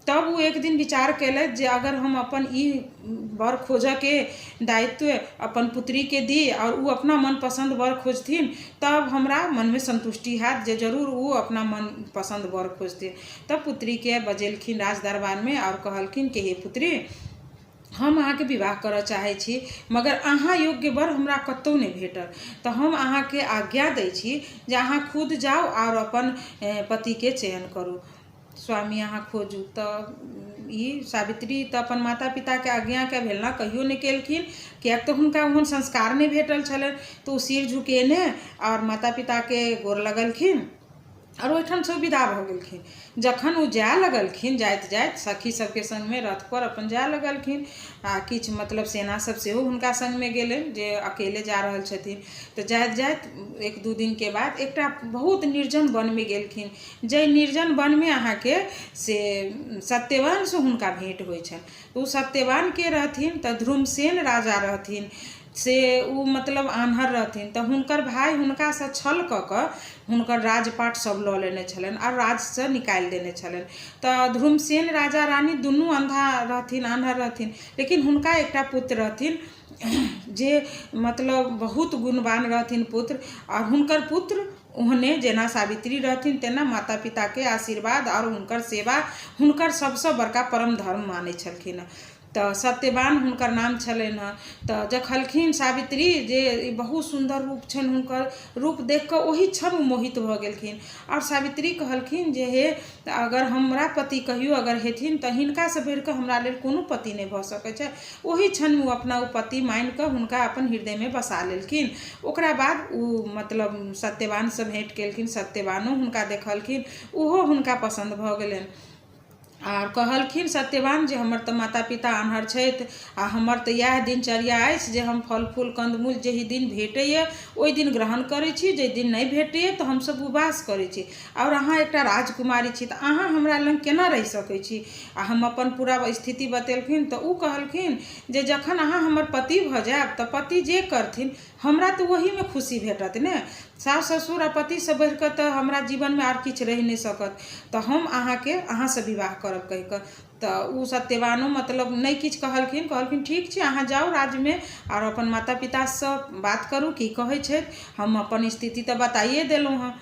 तब वो एक दिन विचार कैलथि जे अगर हम अपन ई वर खोजऽ के दायित्व अपन पुत्री के दी और वो अपना मन पसंद वर खोजथिन तब हमरा मन में संतुष्टि हैत जे जरूर वो अपना मन पसंद वर खोजथिन। तब पुत्री के बजेलखिन राज दरबार में और कहलखिन कि हे पुत्री हम अहाँ के विवाह करऽ चाहै छी मगर अहाँ योग्य वर हमरा कतौ नहीं भेटल। तऽ हम अहाँ के आज्ञा दै छी जे अहाँ खुद जाओ और अपन पति के चयन करू। स्वामी अहाँ खोजू। तऽ ई सावित्री तऽ अपन माता पिता के आज्ञा के अवहेलना कहियो नहीं केलखिन किएक तऽ हुनका ओहन संस्कार नहीं भेटल छलनि। तऽ ओ सिर झुकेने और माता पिता के गोर लगलखिन और ओहिठाम से विदा भऽ गेलखिन। जखन ओ जाय लगलखिन जाइत जाइत सखी सबके संग में रथ पर अपन जाय लगलखिन आ किछु मतलब सेना सब सेहो हुनका संग में गेलनि जे अकेले जा रहल छथिन। तऽ जाइत जाइत एक दू दिन के बाद एकटा बहुत निर्जन वन में गेलखिन। जे निर्जन वन में अहाँ के से सत्यवान से हुनका भेंट होइ छनि। ओ सत्यवान के रहथिन तऽ ध्रुमसेन राजा रहथिन। से उ मतलब आन्हर रहथिन तऽ हुनकर भाई हुनका से छल कऽ कऽ हुनकर राजपाट सब लऽ लेने छलनि और राज से निकालि देने छलनि। तऽ ध्रुमसेन राजा रानी दुनू अंधा रहथिन, आन्हर रहथिन, लेकिन हुनका एकटा पुत्र रहथिन जे मतलब बहुत गुणवान रहथिन पुत्र। और हुनकर पुत्र ओहने जेना सावित्री रहथिन तेना माता पिता के आशीर्वाद और हुनकर सेवा हुनकर सबसे बड़का परम धर्म मानै छलखिन। तो सत्यवान हुनकर नाम छलनि हँ। तो जखलखिन सावित्री जे बहुत सुंदर रूप छनि, हुनकर रूप देख कऽ ओहि क्षण मोहित भऽ गेलखिन। और सावित्री कहलखिन जे हे अगर हमरा पति कहियो अगर हेथिन तऽ हिनका से बढ़ि कऽ हमरा लेल कोनो पति नहीं भऽ सकै छै। ओहि क्षण ओ अपना पति मानि कऽ हुनका अपन हृदय में बसा लेलखिन। ओकरा बाद ओ मतलब सत्यवान से भेंट केलखिन, सत्यवानो हुनका देखलखिन, ओहो हुनका पसंद भऽ गेलनि। और कहलखिन सत्यवान जे हमर तऽ माता पिता आन्हर छथि आ हमर तऽ इएह दिनचर्या अछि जे हम फल फूल कंदमूल जेहि दिन भेटैए ओहि दिन ग्रहण करै छी, जे दिन नहीं भेटैए तऽ हमसब उपवास करै छी। और अहाँ एकटा राजकुमारी छी तऽ अहाँ हमरा लग केना रहि सकै छी। आ हम अपन पूरा स्थिति बतेलखिन तऽ उ कहलखिन जे जखन अहाँ हमर पति भऽ जायब तऽ पति जे करथिन हमरा तऽ वही में खुशी भेटत ने। सास ससुर आ पति से बढ़ि कऽ तऽ हमरा जीवन में आर किछु रहि नहीं सकत। तऽ हम अहाँ से विवाह करब कहि कऽ। तऽ उ सत्यवानो मतलब नहीं किछु कहलखिन ठीक छै अहाँ जाउ राज्य में और अपन माता पिता से बात करू की कहै छथि, हम अपन स्थिति तऽ बताइए देलहुँ हँ।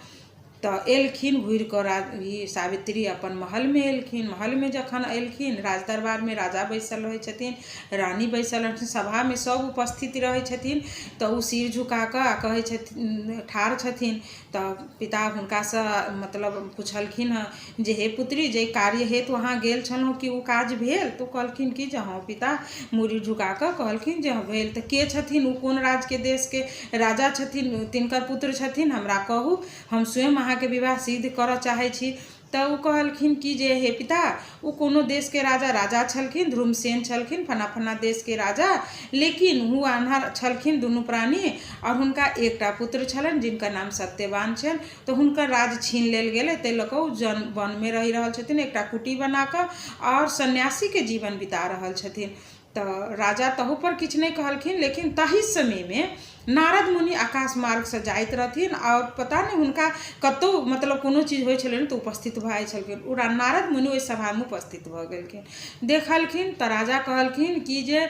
तऽ एलखिन घुरि कऽ सावित्री अपन महल में एलखिन। महल में जखन एलखिन राज दरबार में राजा बैसल रहै छथिन, रानी बैसल रहथिन, सभा में सब उपस्थित रहै छथिन। तऽ उ सिर झुका कऽ कहै छथिन, ठाढ़ छथिन। तऽ पिता हुनका से मतलब पूछलखिन हँ जे हे पुत्री जे कार्य हेतु वहाँ गेल छलहुँ कि उ काज भेल। तो कहलखिन कि जे हाँ पिता, मूड़ी झुका कऽ कहलखिन जे हाँ भेल। तऽ के छथिन उ, कोन राज्य के देश के राजा छथिन, तिनकर पुत्र छथिन, हमरा कहू, हम स्वयं अहाँके विवाह सिद्ध करऽ चाहै छी। तऽ उ कहलखिन कि जे हे पिता उ कोनो देश के राजा छलखिन, ध्रुमसेन छलखिन, फना फना देश के राजा, लेकिन उ आन्हर छलखिन दुनू प्राणी। और हुनका एकटा पुत्र छलनि जिनकर नाम सत्यवान छनि। तो हुनकर राज छीन लेल गेलै, ताहि लऽ कऽ वन में रहि रहल छथिन एकटा कुटी बना कऽ और सन्यासी के जीवन बिता रहल छथिन। तऽ राजा तहु पर किछु नहीं कहलखिन, लेकिन ताहि समय में नारद मुनि आकाश मार्ग से जाइत रहथिन और पता नहीं हुनका कतौ मतलब कोनो चीज होइ छलनि तऽ उपस्थित भऽ जाइ छलखिन। ओ नारद मुनि ओहि सभा में उपस्थित भऽ गेलखिन, देखलखिन तऽ राजा कहलखिन कि जे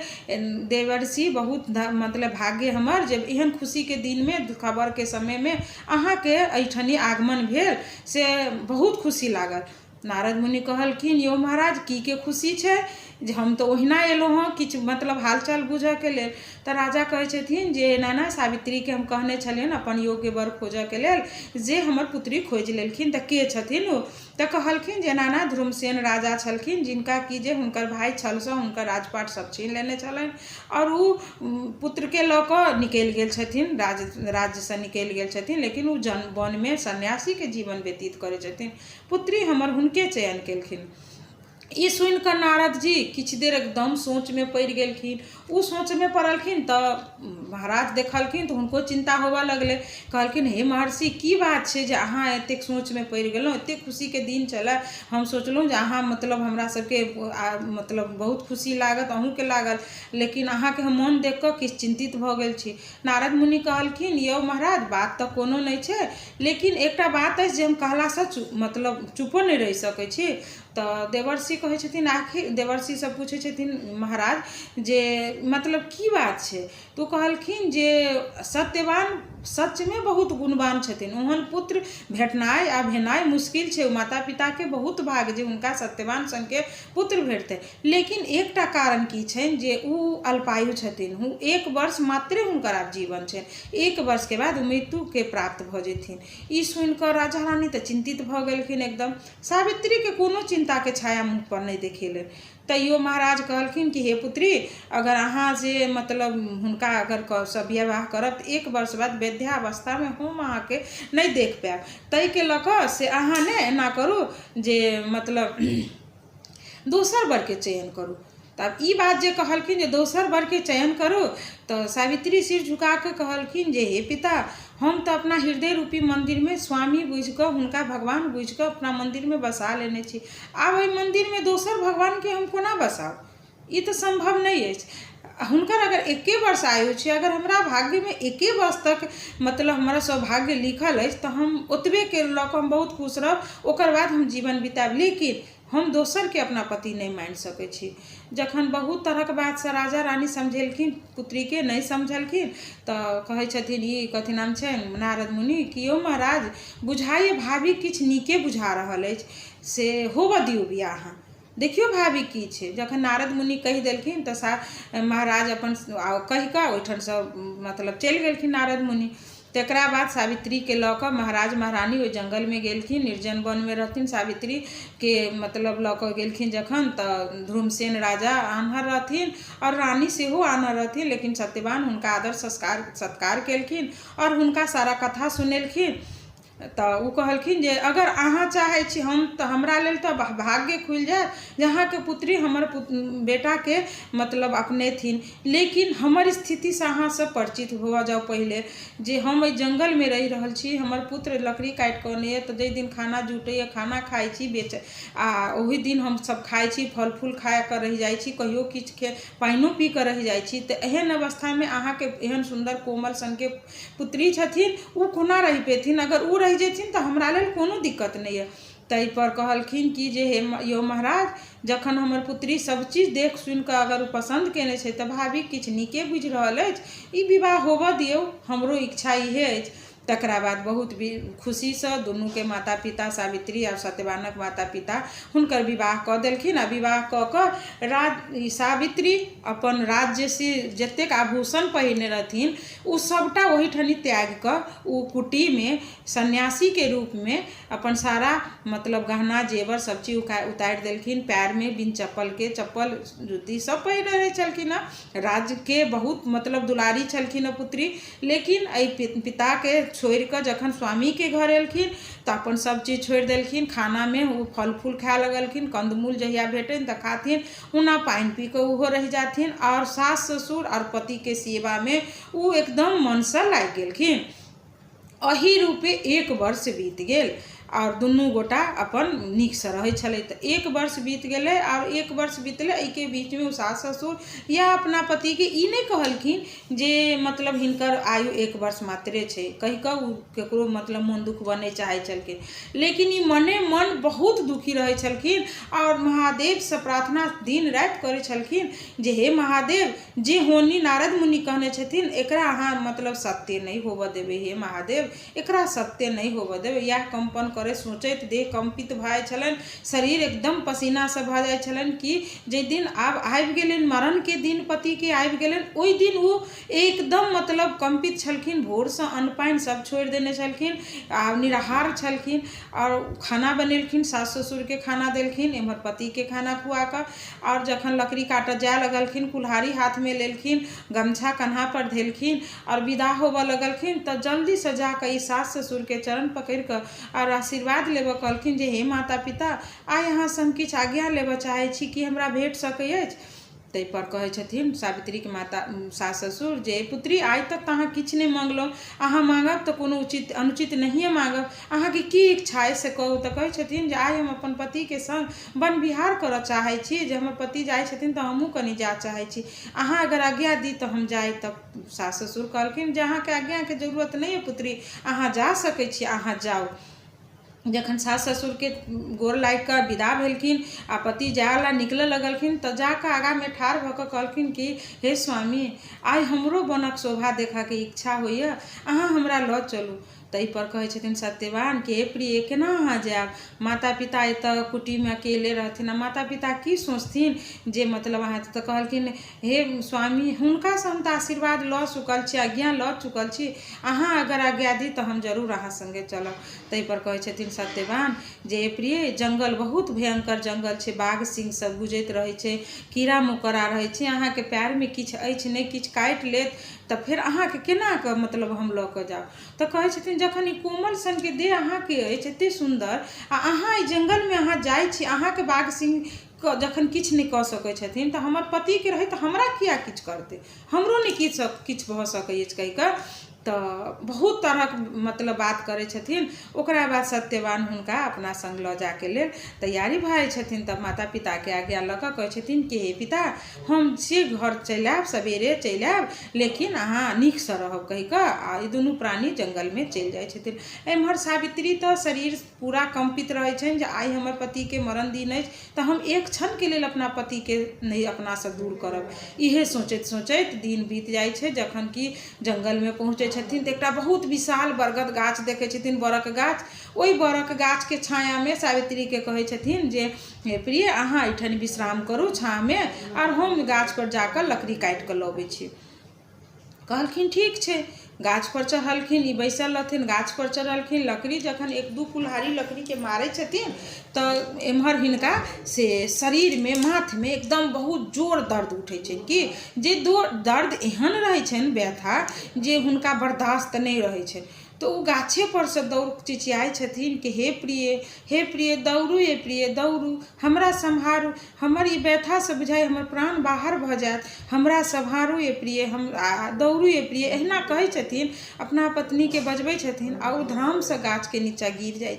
देवर्षि बहुत मतलब भाग्य हमर जे एहन खुशी के दिन में खबर के समय में अहाँ के एहिठनी आगमन भेल, से बहुत खुशी लागल। नारद मुनि कहलखिन यौ महाराज की के खुशी छै, जे हम तो ओहिना एलहुँ हँ किछु मतलब हालचाल बुझऽ के लेल। तऽ राजा कहै छथिन जे नाना सावित्री के हम कहने छलियनि अपन योग्य वर खोजऽ के लेल, जे हमर पुत्री खोजि लेलखिन। तऽ के छथिन ओ। तऽ कहलखिन जे नाना ध्रुमसेन राजा छलखिन, जिनका कि जे हुनकर भाई छलसँ हुनकर राजपाट सब छीन लेने छलनि और उ पुत्र के लऽ कऽ निकलि गेल छथिन, राज्य से निकलि गेल छथिन, लेकिन उ वन में सन्यासी के जीवन व्यतीत करै छथिन। पुत्री हमर हुनके चयन केलखिन। ई सुनि कऽ नारद जी किछु देर एकदम सोच में पड़ि गेलखिन। उ सोच में पड़लखिन तऽ महाराज देखलखिन तऽ हुनको चिंता होबऽ लगलै। कहलखिन हे महर्षि की बात छै जे अहाँ एतेक सोच में पड़ि गेलहुँ, एतेक खुशी के दिन छलै, हम सोचलहुँ जे अहाँ मतलब हमरा सबके मतलब बहुत खुशी लागत, अहूँके लागल, लेकिन अहाँके हम मोन देख कऽ किछु चिंतित भऽ गेल छी। नारद मुनि कहलखिन यौ महाराज बात तऽ कोनो नहीं छै, लेकिन एकटा बात अछि जे हम कहलासँ मतलब चुपो नहीं रहि सकै छी। तऽ देवर्षि कहै छथिन, आखिर देवर्षि सब पूछै छथिन महाराज जे मतलब की बात छै। तो कहलखिन जे सत्यवान सच में बहुत गुणवान छथिन, ओहन पुत्र भेटनाइ आ भेनाइ मुश्किल छै। माता पिता के बहुत भाग जे हुनका सत्यवान संग के पुत्र भेटतै, लेकिन एकटा कारण की छनि जे उ अल्पायु छथिन, 1 वर्ष मात्रे हुनकर आब जीवन छनि, 1 वर्ष के बाद मृत्यु के प्राप्त भऽ जेथिन। ई सुनि कऽ राजा रानी तऽ चिंतित भऽ गेलखिन एकदम। सावित्री के कोनो चिंता के छाया मुँह पर नहीं देखेलनि। तैयो महाराज कहलखिन कि हे पुत्री अगर अहाँ से मतलब हुनका अगर सब विवाह करब तऽ 1 वर्ष बाद वृद्धावस्था में हम अहाँ के नहीं देख पायब। ताहि के लऽ कऽ से अहाँ ने एना करू जे मतलब दोसर वर के चयन करू। तब ई बात जे कहलखिन जे दोसर वर के चयन करू, तो सावित्री सिर झुका के कहलखिन जे हे पिता हम तो अपना हृदय रूपी मंदिर में स्वामी बुझ कऽ हुनका भगवान बुझ कऽ अपना मंदिर में बसा लेने छी। आब ओहि मंदिर में दोसर भगवान के हम कोना बसाउ। ई तो संभव नहीं है। हुनकर अगर 1 वर्ष आयु है, अगर हमरा भाग्य में 1 वर्ष तक मतलब हमारा सौभाग्य लिखल है, तो हम ओतबे के लऽ कऽ हम बहुत खुश रहब, ओकर बाद हम जीवन बिताब। लेकिन हम दोसर के अपना पति नहीं मानि सकै छी। जखन बहुत तरह के बात से राजा रानी समझेलखिन, पुत्री के नहीं समझलखिन, तो कहै छथिन ई कथी नाम छै नारद मुनि कि यौ महाराज, बुझाइए भाभी किछ नीके बुझा रहल अछि, से होबऽ दियौ बियाह। देखियो भाभी की छै। जखन नारद मुनि कहि देलखिन तऽ महाराज अपन कहि कऽ ओहिठाम से मतलब चलि गेलखिन नारद मुनि। तकरा बाद सावित्री के लऽ कऽ महाराज महारानी ओहि जंगल में गेलखिन, निर्जन वन में रहथिन। सावित्री के मतलब लऽ कऽ गेलखिन जखन, तऽ ध्रुमसेन राजा आन्हर रहथिन और रानी सेहो आन्हर रहथिन, लेकिन सत्यवान हुनका आदर सत्कार केलखिन और हुनका सारा कथा सुनेलखिन। तो उ कहलखिन जे अगर अहाँ चाहे छी हम तो हमरा लेल तो भाग्य खुल जाए, जहाँ के पुत्री हमर बेटा के मतलब अपने थीन, लेकिन हमर स्थिति से अहाँ सब परिचित हो जाओ पहले, जे हम एहि जंगल में रही रहल छी। हमर पुत्र लकड़ी काटि कऽ अनैए, तो जे दिन खाना जुटैए खाना खाइ छी ओहि दिन हम सब खाइ छी, फल फूल खा कऽ रहि जाइ छी, कहियो किछु पानिओ पी कऽ रहि जाइ छी। तो एहन अवस्था में अहाँ के एहन सुंदर कोमल सन के पुत्री छथिन, उ कोना रहि पेथिन? अगर उ रहि जेथिन तो हमरा लेल कोनो दिक्कत नहीं है। तै पर कहलखिन कि जे हे यौ महाराज, जखन हमर पुत्री सब चीज देख सुनि कऽ अगर उ पसंद केने छै, तऽ भाभी किछु नीके बुझि रहल अछि, ई विवाह होबऽ दियौ, हमरो इच्छा इहे अछि। तकरा बाद बहुत भी खुशी से दुनू के माता पिता सावित्री और सत्यवानक माता पिता हुनकर विवाह कऽ देलखिन। आ विवाह कऽ कऽ सावित्री अपन राज्य से जतेक आभूषण पहिरने रहथिन उ सबटा ओहिठनी त्याग कऽ उ कुटी में सन्यासी के रूप में अपन सारा मतलब गहना जेवर सब चीज उतारि देलखिन। पैर में बिन चप्पल के चप्पल जूती सब पहिरने रहै छलखिन। राज्य के बहुत मतलब दुलारी छलखिन पुत्री, लेकिन एहि पिता के छोड़ कऽ जखन स्वामी के घर एलखिन तऽ अपन सब चीज छोड़ि देलखिन। खाना में वो फल फूल खाए लगलखिन, कंदमूल जहिया भेटनि तऽ खाथिन, हुना पानि पी कऽ उहो रहि जाथिन। और सास ससुर और पति के सेवा में वो एकदम मन से लागि गेलखिन। एही रूपे 1 वर्ष बीत गेल और दुनू गोटा अपन नीक से रहै छलै। तऽ 1 वर्ष बीत गेलै और 1 वर्ष बीतले, एहिके बीच में सास ससुर या अपना पति के ई नहीं कहलखिन जे मतलब हिनकर आयु 1 वर्ष मात्रे छै, कहि कऽ उ केकरो मतलब मन दुख बने चाहे छलखिन। लेकिन ई मने मन बहुत दुखी रहै छलखिन और महादेव से प्रार्थना दिन राति करै छलखिन जे हे महादेव, जे होनी नारद मुनि कहने छथिन एकरा अहाँ मतलब सत्य नहीं होबऽ देबै। हे महादेव, एकरा सत्य नहीं होबऽ देबै। यह कंपन करे सोचैत देह कंपित भऽ छलनि, शरीर एकदम पसीना से भऽ जाइ छलनि कि जे दिन आब आबि गेलनि मरण के दिन पति के आबि गेलनि, ओहि दिन वो एकदम मतलब कंपित छलखिन। भोर से अन्न पानि सब छोड़ि देने छलखिन आ निराहार छलखिन और खाना बनेलखिन, सास ससुर के खाना देलखिन, एम्हर पति के खाना खुआ कऽ। और जखन लकड़ी काटऽ जाए लगलखिन, कुल्हाड़ी हाथ में लेलखिन, गमछा कन्हा पर धेलखिन और विदा होबऽ लगलखिन, तऽ जल्दी से जाकर ई सास ससुर के चरण पकड़ि कऽ और आशीर्वाद लेबऽ कहलखिन जे हे माता पिता, आइ अहाँ से हम किछु आज्ञा लेबऽ चाहे छी कि हमरा भेट सकै अछि। तै पर कहै छथिन सावित्री के माता सास ससुर जे पुत्री आइ तक तऽ अहाँ किछु नहीं मांगलहुँ, अहाँ मांगब तऽ कोनो उचित अनुचित नहिए मांगब, अहाँके की इच्छा है से कहू। तऽ कहै छथिन जे आइ हम अपन पति के संग वन विहार करऽ चाहे छी, जे हमर पति जाइ छथिन तऽ हमहूँ कनि जा चाहे छी, अहाँ अगर आज्ञा दी तऽ हम जाए। तब सास ससुर कहलखिन जे अहाँके आज्ञा के जरूरत नहीं है पुत्री, अहाँ जा सकै छी, अहाँ जाओ। जखन सास ससुर के गोर लागि कऽ विदा भेलखिन आ पति जाए निकलऽ लगलखिन, तऽ जाकऽ आगा में ठाढ़ भऽ कऽ कहलखिन कि हे स्वामी, आइ हमरो बनक शोभा देखा के इच्छा होइए, अहाँ हमरा लऽ चलू। तै पर कहै छथिन सत्यवान कि हे प्रिय, केना अहाँ जायब? माता पिता एतऽ कुटी में अकेले रहथिन, माता पिता की सोचथिन जे मतलब अहाँ। तऽ कहलखिन हे स्वामी, हुनका से हम तऽ आशीर्वाद लऽ चुकल छी, आज्ञा लऽ चुकल छी, अहाँ अगर आज्ञा दी तऽ हम जरूर अहाँ संगे चलब। तै पर कहै छथिन सत्यवान जे हे प्रिय, जंगल बहुत भयंकर जंगल छै, बाघ सिंह सब गुजैत रहै छै, कीड़ा मकोड़ा रहै छै, अहाँके पैर में किछु अछि नहीं, किछु काटि लेत तऽ फिर अहाँके केना कऽ मतलब हम लऽ कऽ जाउ। तऽ कहै छथिन जखन ई कोमल सन के देह अहाँके अछि एतेक सुन्दर, आ अहाँ एहि जंगल में अहाँ जाइ छी, अहाँके बाघ सिंह जखन किछु नहीं कऽ सकै छथिन, तऽ हमर पति के रही तऽ हमरा किया किछु करतै, हमरो नहीं किछु भऽ सकै अछि कहि कऽ तो बहुत तरह मतलब बात करे छथिन। ओकरा बाद सत्यवान हुनका अपना संग ल जाके लेल तैयारी भए छथिन। तब माता पिता के आज्ञा लऽ कऽ कहै छथिन कि हे पिता हम से घर चलि आयब, सवेरे चलि आयब, लेकिन अहाँ नीकसँ रहब कहि कऽ आ ई दुनू प्राणी जंगल में चलि जाइ छथिन। एम्हर सावित्री तो शरीर पूरा कंपित रहै छनि जे आइ हमर पति के मरण दिन अछि, तऽ हम एक क्षण के लेल अपना पति के नहीं अपना से दूर करब। इहे सोचैत सोचैत दिन बीत जाइ छै। जखन कि जंगल में पहुँचे छथिन तऽ एकटा बहुत विशाल बरगद गाछ देखै छथिन, बरक गाछ। ओहि बरक गाछ के छाया में सावित्री के कहै छथिन जे हे प्रिय अहाँ एठन विश्राम करू छाँ में, और हम गाछ पर जाकर लकड़ी काटि कऽ लबै छी। कहलखिन ठीक छै। गाछ पर चढ़लखिन, ई बैसल रहथिन, गाछ पर चढ़लखिन। लकड़ी जखन एक दू कुल्हाड़ी लकड़ी के मारे छथिन तऽ एम्हर हिनका से शरीर में माथ में एकदम बहुत जोर दर्द उठै छै कि जे दर्द एहन रहै छनि व्यथा जे हुनका बर्दाश्त नहीं रहै छै। तो ओ गाछे पर से दौड़ चिचियाई छथिन कि हे प्रिय दौड़ू, ये प्रिय दौड़ू, हमरा सम्हारू, हमर ई व्यथा से बुझाइ हमर प्राण बाहर भऽ जायत, हमरा सम्हारू ये प्रिय, हम दौड़ू ये प्रिय। एहिना कहै छथिन, अपना पत्नी के बजबै छथिन आ ओ धाम से गाछ के नीचा गिर जाइ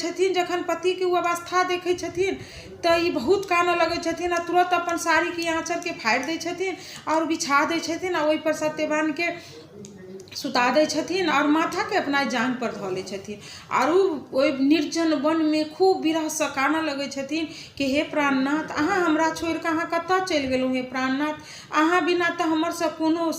छथिन। जखन पति के ओ अवस्था देखै छथिन तऽ ई बहुत कानऽ लगै छथिन आ तुरंत अपन साड़ी के आँचर के फाड़ि दै छथिन और बिछा दै छथिन आ ओहि पर सत्यवान के सुता दै छथिन और माथा के अपना जांग पर धऽ लै छथिन। और ओहि निर्जन वन में खूब विरह से कानऽ लगै छथिन कि हे प्राणनाथ अहाँ हमरा छोड़ि कऽ अहाँ कतऽ चलि गेलहुँ। हे प्राणनाथ अहाँ बिना तऽ हमर सब कोनो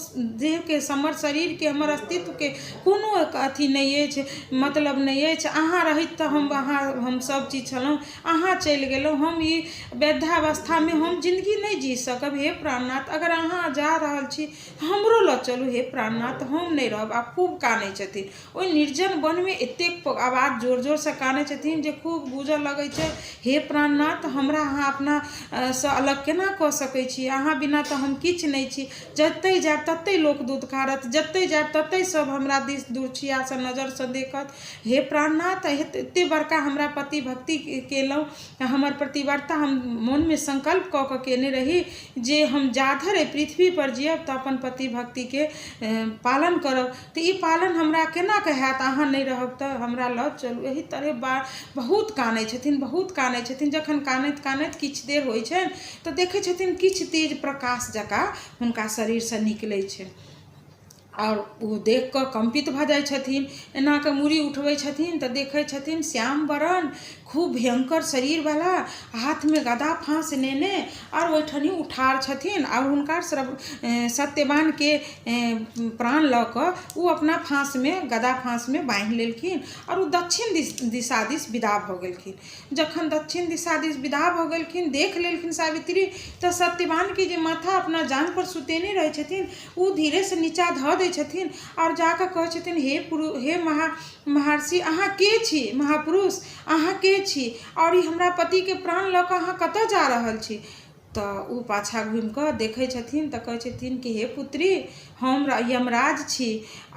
देह के हमर शरीर के हमर अस्तित्व के कोनो अथी नहीं अछि, मतलब नहीं अछि। अहाँ रहित तऽ हम सब चीज छलहुँ, अहाँ चलि गेलहुँ, हम ई वृद्धावस्था में हम जिंदगी नहीं जी सकब। हे प्राणनाथ अगर अहाँ जा रहल छी हमरो लऽ चलू। हे प्राणनाथ हम नहीं रहब। आ खूब कानै छथिन। ओहि निर्जन वन में एतेक आवाज जोर जोर से कानै छथिन जे खूब गूंजऽ लगै छै। हे प्राणनाथ हमरा अहाँ अपना से अलग केना कऽ सकै छी, अहाँ बिना तऽ हम किछु नहीं छी। जतै जायब ततै लोक दुत्कारत, जतै जायब ततै सब हमरा दिस दुर्छिया से नजर से देखत। हे प्राणनाथ एते बड़का हमरा पति भक्ति केलहुँ, हमर प्रतिव्रता हम मन में संकल्प कऽ कऽ केने रही जे हम जाधर पृथ्वी पर जियब तऽ अपन पति भक्ति के पालन करब, तऽ ई पालन हमरा केना के हैत, अहाँ नहीं रहब तऽ हमरा लऽ चलू। एही तरह बहुत कानै छथिन। जखन कानैत कानैत किछु देर होइ छै तऽ देखै छथिन किछु तेज प्रकाश जकाँ हुनका शरीर से निकलै छै और वो देख कऽ कंपित भऽ जाइ छथिन। एना के मुड़ी उठबै छथिन तऽ देखै छथिन श्याम वरण खूब भयंकर शरीर वाला, हाथ में गदा फांस लेने और ओठनी उठार छथिन और हुनका सत्यवान के प्राण लऽ कऽ वो अपना फांस में गदा फांस में बांधि लेलखिन और वो दक्षिण दिशा दिस विदा भऽ गेलखिन। जखन दक्षिण दिशा दिस विदा भऽ गेलखिन देख लेलखिन सावित्री तऽ सत्यवान के जे माथा अपना जांग पर सुतेने रहै छथिन वो धीरे से नीचा धऽ दै छथिन और जाकऽ कहै छथिन हे महर्षि अहाँ के छी, महापुरुष अहाँ के छी और ई हमरा पति के प्राण लऽ कऽ अहाँ कतऽ जा रहल छी। तऽ ओ पाछा घुमि कऽ देखै छथिन तऽ कहै छथिन कि हे पुत्री हम यमराज छी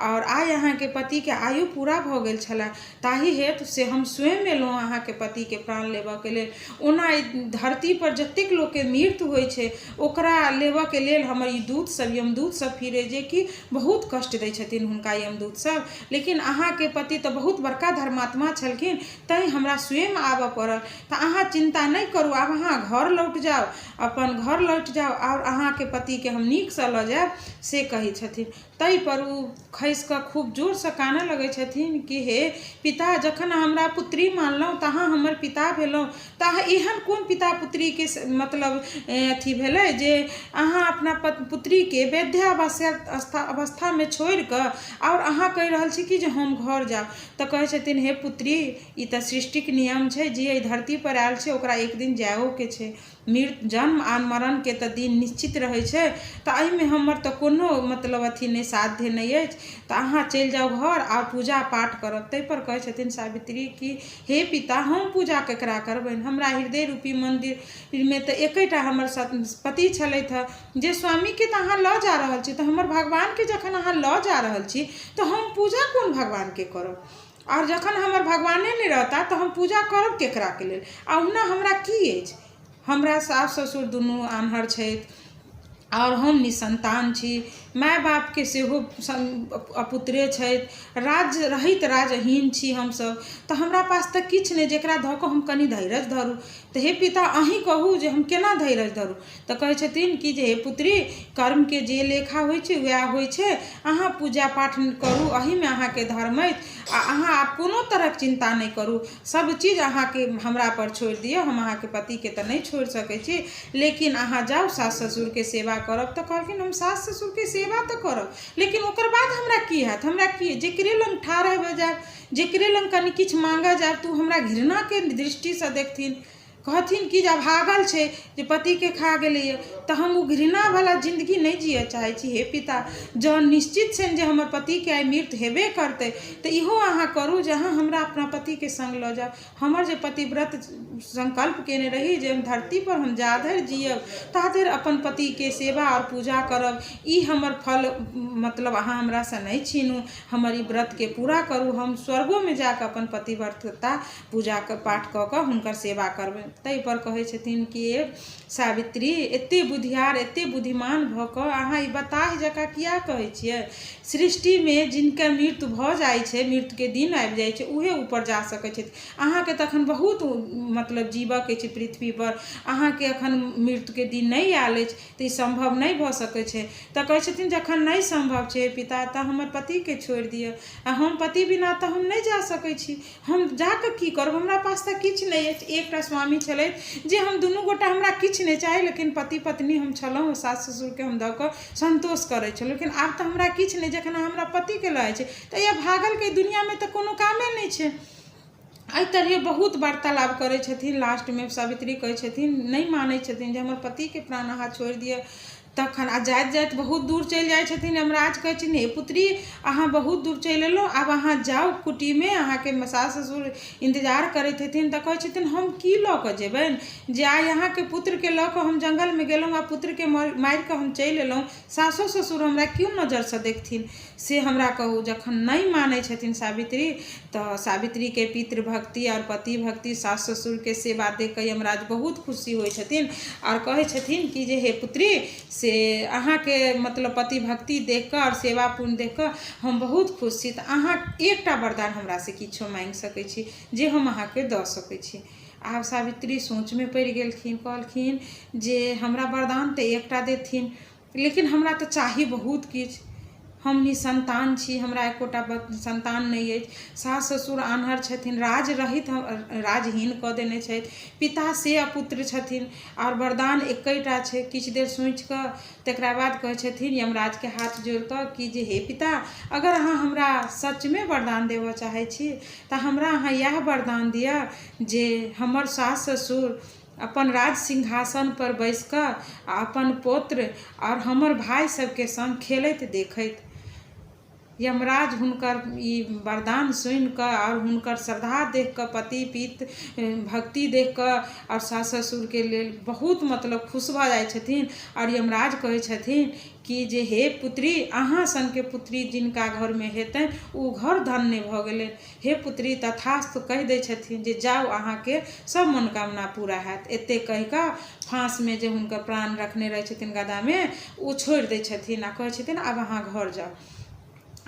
और आइ अहाँके पति के आयु पूरा भऽ गेल छलै, ताहि हेतु से हम स्वयं एलहुँ अहाँके पति के प्राण लेबऽ के लेल। ओना धरती पर जतेक लोक के मृत्यु होइ छै ओकरा लेबऽ के लेल हमर ई दूत सब यमदूत सब फिरे जे कि बहुत कष्ट दै छथिन हुनका यमदूत सब, लेकिन अहाँके पति तऽ बहुत बड़का धर्मात्मा छलखिन तैं हमरा स्वयं आबऽ पड़ल। तऽ अहाँ चिंता नहीं करू, आब अहाँ घर लौट जाओ, अपन घर लौट जाओ और अहाँके पति के हम नीक से लऽ जायब से कहै छथिन। तै पर ओ खसि कऽ खूब जोर से कानऽ लगै छथिन कि हे पिता जखन हमरा पुत्री मानलहुँ तऽ अहाँ हमर पिता भेलहुँ, तऽ एहन कोन पिता पुत्री के मतलब अथी भेलै जे अहाँ अपना पुत्री के वृद्धावस्था में छोड़ि कऽ और अहाँ कहि रहल छी कि जे हम घर जाओ। तऽ कहै छथिन हे पुत्री ई तऽ सृष्टिक नियम छै, जे एहि धरती पर आयल छै ओकरा एक दिन जाओ के छै, जन्म आ मरण के तऽ दिन निश्चित रहै छै, तऽ एहिमे हमर तऽ कोनो मतलब अथी नहीं साध्य नहीं अछि, तऽ अहाँ चलि जाओ घर और पूजा पाठ करब। तै पर कहै छथिन सावित्री कि हे पिता हम पूजा केकरा करबनि, हमरा हृदय रूपी मंदिर में तऽ एकेटा हमर पति छलथि हँ जे स्वामी के तऽ अहाँ लऽ जा रहल छी, तऽ हमर भगवान के जखन अहाँ लऽ जा रहल छी तऽ हम पूजा कोन भगवान के करब, और जखन हमर भगवाने नहीं रहता तऽ हम पूजा करब केकरा के लेल। आ ओना हमरा की अछि, हमरा सास ससुर दुनू आन्हर छथि, और हम निसंतान छी, माय बाप के सेहो अपुत्रे छथि, राज रहित राजहीन छी हमसभ, तऽ हमरा पास तऽ किछु नहि जकरा धऽ कऽ हम कनि धैर्य धरू। तऽ हे पिता अहीँ कहू जे हम केना धैर्य धरू। तऽ कहै छथिन कि जे हे पुत्री, कर्मके जे लेखा होइ छै वएह होइ छै, अहाँ पूजा पाठ करू, एहिमे अहाँके धर्म अछि, आ अहाँ आब कोनो तरहक चिंता नहीं करू, सब चीज अहाँके हमरा पर छोड़ि दियौ, हम अहाँके पतिके तऽ नहीं छोड़ि सकै छी, लेकिन अहाँ जाउ सास ससुरके सेवा करब। तऽ कहलखिन हम सास ससुरके सेवा तऽ करब, लेकिन ओकर बाद हमरा की हैत, हमरा की, जकरे लग ठाढ़ हेबऽ जायब, जकरे लग कनि किछु मांगऽ जायब तऽ हमरा घृणाके दृष्टिसँ देखथिन, कहथिन कि जे भागल छै जे पतिके खा गेलैए, तऽ हम ओ घृणावला जिंदगी नहीं जिअ चाहै छी। हे पिता, जँ निश्चित छनि जे हमर पतिके आइ मृत्यु हेबे करतै, तऽ इहो अहाँ करू जे अहाँ हमरा अपना पतिके संग लऽ जाउ। हमर जे पतिव्रत संकल्प केने रही जे धरती पर हम जा धरि जियब ता धरि अपन पतिके सेवा और पूजा करब, ई हमर फल मतलब अहाँ हमरासँ नहीं छीनू, हमर ई व्रतके पूरा करू, हम स्वर्गोमे जाकऽ अपन पतिव्रतता पूजा पाठ कऽ कऽ हुनकर सेवा करबै। ताहि पर कहै छथिन कि सावित्री, एते बुधियार एते बुद्धिमान भऽ कऽ अहाँ ई बताह जकाँ किया कहै छियै। सृष्टिमे जिनका मृत्यु भऽ जाइ छै, मृत्युके दिन आबि जाइ छै, उहे ऊपर जा सकै छथि। अहाँके तखन बहुत मतलब जीवके छै पृथ्वी पर, अहाँके एखन मृत्युके दिन नहीं आयल अछि, तऽ ई संभव नहीं भऽ सकै छै। तऽ कहै छथिन जखन नहीं संभव छै पिता, तऽ हमर पतिके छोड़ि दिअ, आ हम पति बिना तऽ हम नहीं जा सकै छी, हम जाकऽ की करब, हमरा पास तऽ किछु नहीं अछि। एकटा स्वामी छलथि जे हम दुनू गोटा, हमरा किछु नहीं चाही, लेकिन पति पत्नी हम छलहुँ, सास ससुरके हम दऽ कऽ संतोष करै छलहुँ, लेकिन आब तऽ हमरा किछु नहीं, जखन हमरा पतिके लऽ छै तऽ यह भागलके दुनियामे तऽ कोनो कामे नहीं छै। एहि तरह बहुत वार्तालाप करै छथिन, लास्टमे सावित्री कहै छथिन, नहीं मानै छथिन जे हमर पतिके प्राण अहाँ छोड़ि दिअ। तखन आ जाइत जाइत बहुत दूर चलि जाइ छथिन, यमराज कहै छथिन हे पुत्री, अहाँ बहुत दूर चलि एलहुँ, आब अहाँ जाउ कुटीमे, अहाँके सास ससुर इंतजार करैत हेथिन। तऽ कहै छथिन हम की लऽ कऽ जेबनि, जे आइ अहाँके पुत्रके लऽ कऽ हम जंगलमे गेलहुँ आ पुत्रके मारि कऽ हम चलि एलहुँ, सासो ससुर हमरा क्यों नजरसँ देखथिन, से हमरा कहू। जखन नहीं मानै छथिन सावित्री, तऽ सावित्रीके पितृभक्ति और पति भक्ति, सास ससुरके सेवा देख कऽ यमराज बहुत खुशी होइ छथिन और कहै छथिन कि जे हे पुत्री, से अहाँके मतलब पति भक्ति देख कऽ और सेवा पुण्य देख कऽ हम बहुत खुश छी, तऽ अहाँ एकटा वरदान हमरासँ किछो मांगि सकै छी जे हम अहाँके दऽ सकै छी। आब सावित्री सोचमे पड़ि गेलखिन, कहलखिन जे हमरा वरदान तऽ एकटा देथिन, लेकिन हमरा तऽ चाही बहुत किछु, हम निसंतान छी, हमरा एकोटा संतान नहीं अछि, सास ससुर आन्हर छथिन, राज रहित राजहीन कऽ देने छथि, पिता से अपुत्र छथिन, और वरदान एकैटा छै। किछु देर सोचि कऽ तकरा बाद कहै छथिन यमराजके हाथ जोड़ि कऽ कि जे हे पिता, अगर अहाँ हमरा सचमे वरदान देबऽ चाहै छी तऽ हमरा अहाँ इएह वरदान दिअ जे हमर सास ससुर अपन राज सिंहासन पर बैस कऽ अपन पुत्र और हमर भाई सबके संग खेलैत देखैत। यमराज हुनकर ई वरदान सुनि कऽ और हुनकर श्रद्धा देख कऽ, पति पित भक्ति देख कऽ और सास ससुरके लेल बहुत मतलब खुश भऽ जाइ छथिन, और यमराज कहै छथिन कि जे हे पुत्री, अहाँ सनके पुत्री जिनका घरमे हेतनि ओ घर धन्य भऽ गेलै। हे पुत्री, तथास्तु कहि दै छथिन जे जाउ अहाँके सब मनोकामना पूरा हैत। एते कहि कऽ फाँसमे जे हुनकर प्राण रखने रहै छथिन गदामे, ओ छोड़ि दै छथिन आ कहै छथिन आब अहाँ घर जाउ।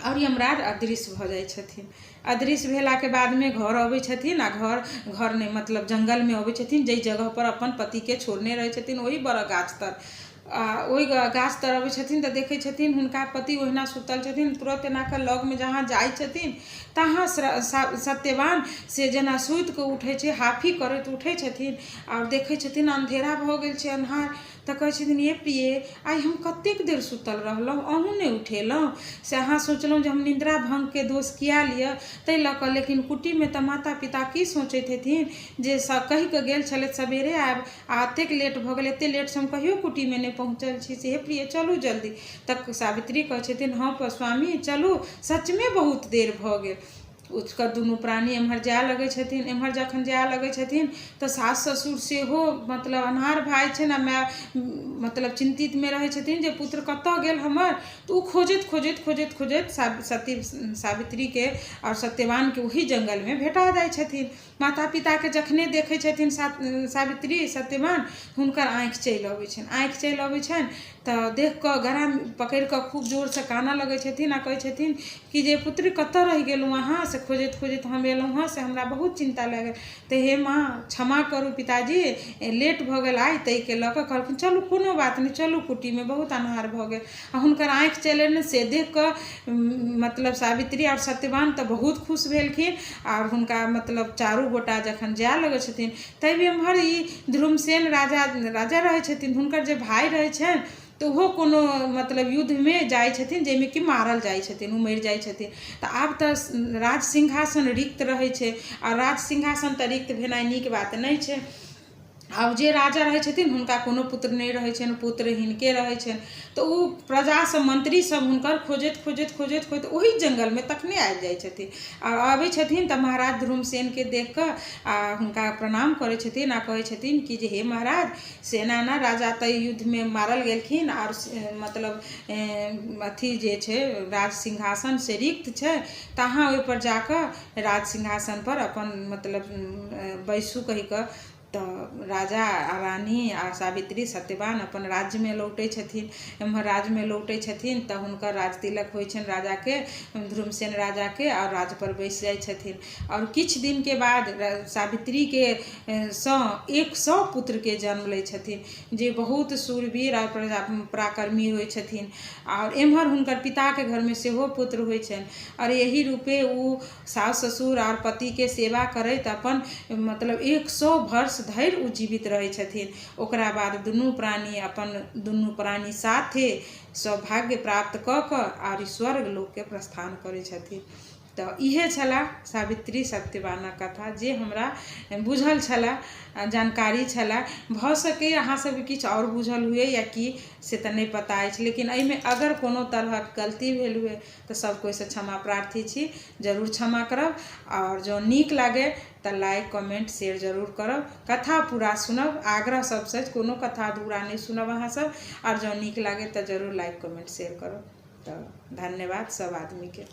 और यमराज अदृश्य भऽ जाइ छथिन। अदृश्य भेलाके बादमे घर अबै छथिन, आ घर नहि मतलब जंगलमे अबै छथिन, जाहि जगह पर अपन पतिके छोड़ने रहै छथिन ओहि बड़ गाछ तर। ओहि गाछ तर अबै छथिन तऽ देखै छथिन हुनका पति ओहिना सुतल छथिन। तुरंत एनाकऽ लगमे जहाँ जाइ छथिन तहाँ सत्यवान से जेना सुति कऽ उठै छै, हाफी करैत उठै छथिन और देखै छथिन अंधेरा भऽ गेल छै, अन्हार। तऽ कहै छथिन ये प्रिय, आइ हम कतेक देर सुतल रहलहुँ, अहूँ नहि उठेलहुँ, से अहाँ सोचलहुँ जे हम निद्रा भंगके दोष किया लिअ, ताहि लऽ कऽ। लेकिन कुटीमे तऽ माता पिता की सोचैत हेथिन जे कहि कऽ गेल छलथि सबेरे आयब, आ एतेक लेट भऽ गेल, एतेक लेटसँ हम कहियो कुटीमे नहि पहुँचल छी, से हे प्रिय चलू जल्दी। तक सावित्री कहै छथिन हाँ स्वामी चलू, सचमे बहुत देर भऽ गेल। उसका दुनू प्राणी एम्हर जाए लगै छथिन। एम्हर जखन जाए लगै छथिन तऽ सास ससुर सेहो मतलब अन्हार भए छै ने, माय मतलब चिंतितमे रहै छथिन जे पुत्र कतऽ गेल हमर। तऽ ओ खोजैत खोजैत खोजैत खोजैत सती सावित्रीके आओर सत्यवानके ओही जंगलमे भेटा जाइ छथिन। माता पिताके जखने देखै छथिन सावित्री सत्यवान, हुनकर आँखि चलि अबै छनि। आँखि चलि अबै छनि तऽ देख कऽ गला पकड़ि कऽ खूब जोरसँ कानऽ लगै छथिन आ कहै छथिन कि जे पुत्री कतऽ रहि गेलहुँ अहाँ, से खोजैत खोजैत हम एलहुँ हँ, से हमरा बहुत चिंता लागल। तऽ हे माँ क्षमा करू पिताजी, लेट भऽ गेल आइ, ताहिके लऽ कऽ कहलखिन चलू कोनो बात नहि, चलू कुटीमे बहुत अन्हार भऽ गेल। आ हुनकर आँखि चलि एलनि से देख कऽ मतलब सावित्री आओर सत्यवान तऽ बहुत खुश भेलखिन। आओर हुनका मतलब चारू गोटा जखन जाए लगै छथिन तब एम्हर ई ध्रुमसेन राजा रहै छथिन, हुनकर जे भाय रहै छनि तऽ ओहो कोनो मतलब युद्धमे जाइ छथिन जाहिमे कि मारल जाइ छथिन, ओ मरि जाइ छथिन। तऽ आब तऽ राज सिंहासन रिक्त रहै छै, आओर राज सिंहासन तऽ रिक्त भेनाइ नीक बात नहि छै। आब जे राजा रहै छथिन हुनका कोनो पुत्र नहि रहै छनि, पुत्र हिनके रहै छनि। तऽ ओ प्रजासभ मंत्रीसभ हुनकर खोजैत खोजैत खोजैत खोजैत ओही जंगलमे तखने आबि जाइ छथिन। आओर आबै छथिन तऽ महाराज ध्रुमसेनके देख कऽ आ हुनका प्रणाम करै छथिन आ कहै छथिन कि जे हे महाराज, से एना एना राजा तऽ युद्धमे मारल गेलखिन, आओर मतलब अथी जे छै राज सिंहासन से रिक्त छै, तऽ अहाँ ओहिपर जाकऽ राज सिंहासनपर अपन मतलब बैसू कहि कऽ। तऽ राजा आ रानी आ सावित्री सत्यवान अपन राज्यमे लौटै छथिन। एम्हर राज्यमे लौटै छथिन तऽ हुनकर राज तिलक होइ छनि राजाके, ध्रुमसेन राजाके, आओर राजपर बैसि जाइ छथिन। आओर किछु दिनके बाद सावित्रीके 100 पुत्रके जन्म लै छथिन, जे बहुत शूरवीर आओर पराक्रमी होइ छथिन। आओर एम्हर हुनकर पिताके घरमे सेहो पुत्र होइ छनि। और यही रूपे ओ सास ससुर और पति के सेवा करैत अपन मतलब 100 वर्ष धरि ओ जीवित रहै छथिन। ओकरा बाद दुनू प्राणी साथे सौभाग्य प्राप्त कऽ कऽ और स्वर्ग लोकके प्रस्थान करै छथिन। तऽ इहे छला सावित्री सत्यवानक कथा, जे हमरा बुझल छला, जानकारी छला। भऽ सकैए अहाँ सबके किछु और बुझल हुए या कि से तऽ नहीं पता अछि, लेकिन एहिमे अगर कोनो तरहक गलती भेल हुए तऽ सब कोई से क्षमा प्रार्थी छी, जरूर क्षमा करब। और जो नीक लागे तऽ लाइक कमेंट शेयर जरूर करब, कथा पूरा सुनब, आग्रह सबसे कोनो कथा अधूरा नहीं सुनब अहाँ सब। और जो नीक लागे तऽ जरूर लाइक कमेंट शेयर करब। तो धन्यवाद सब आदमी के।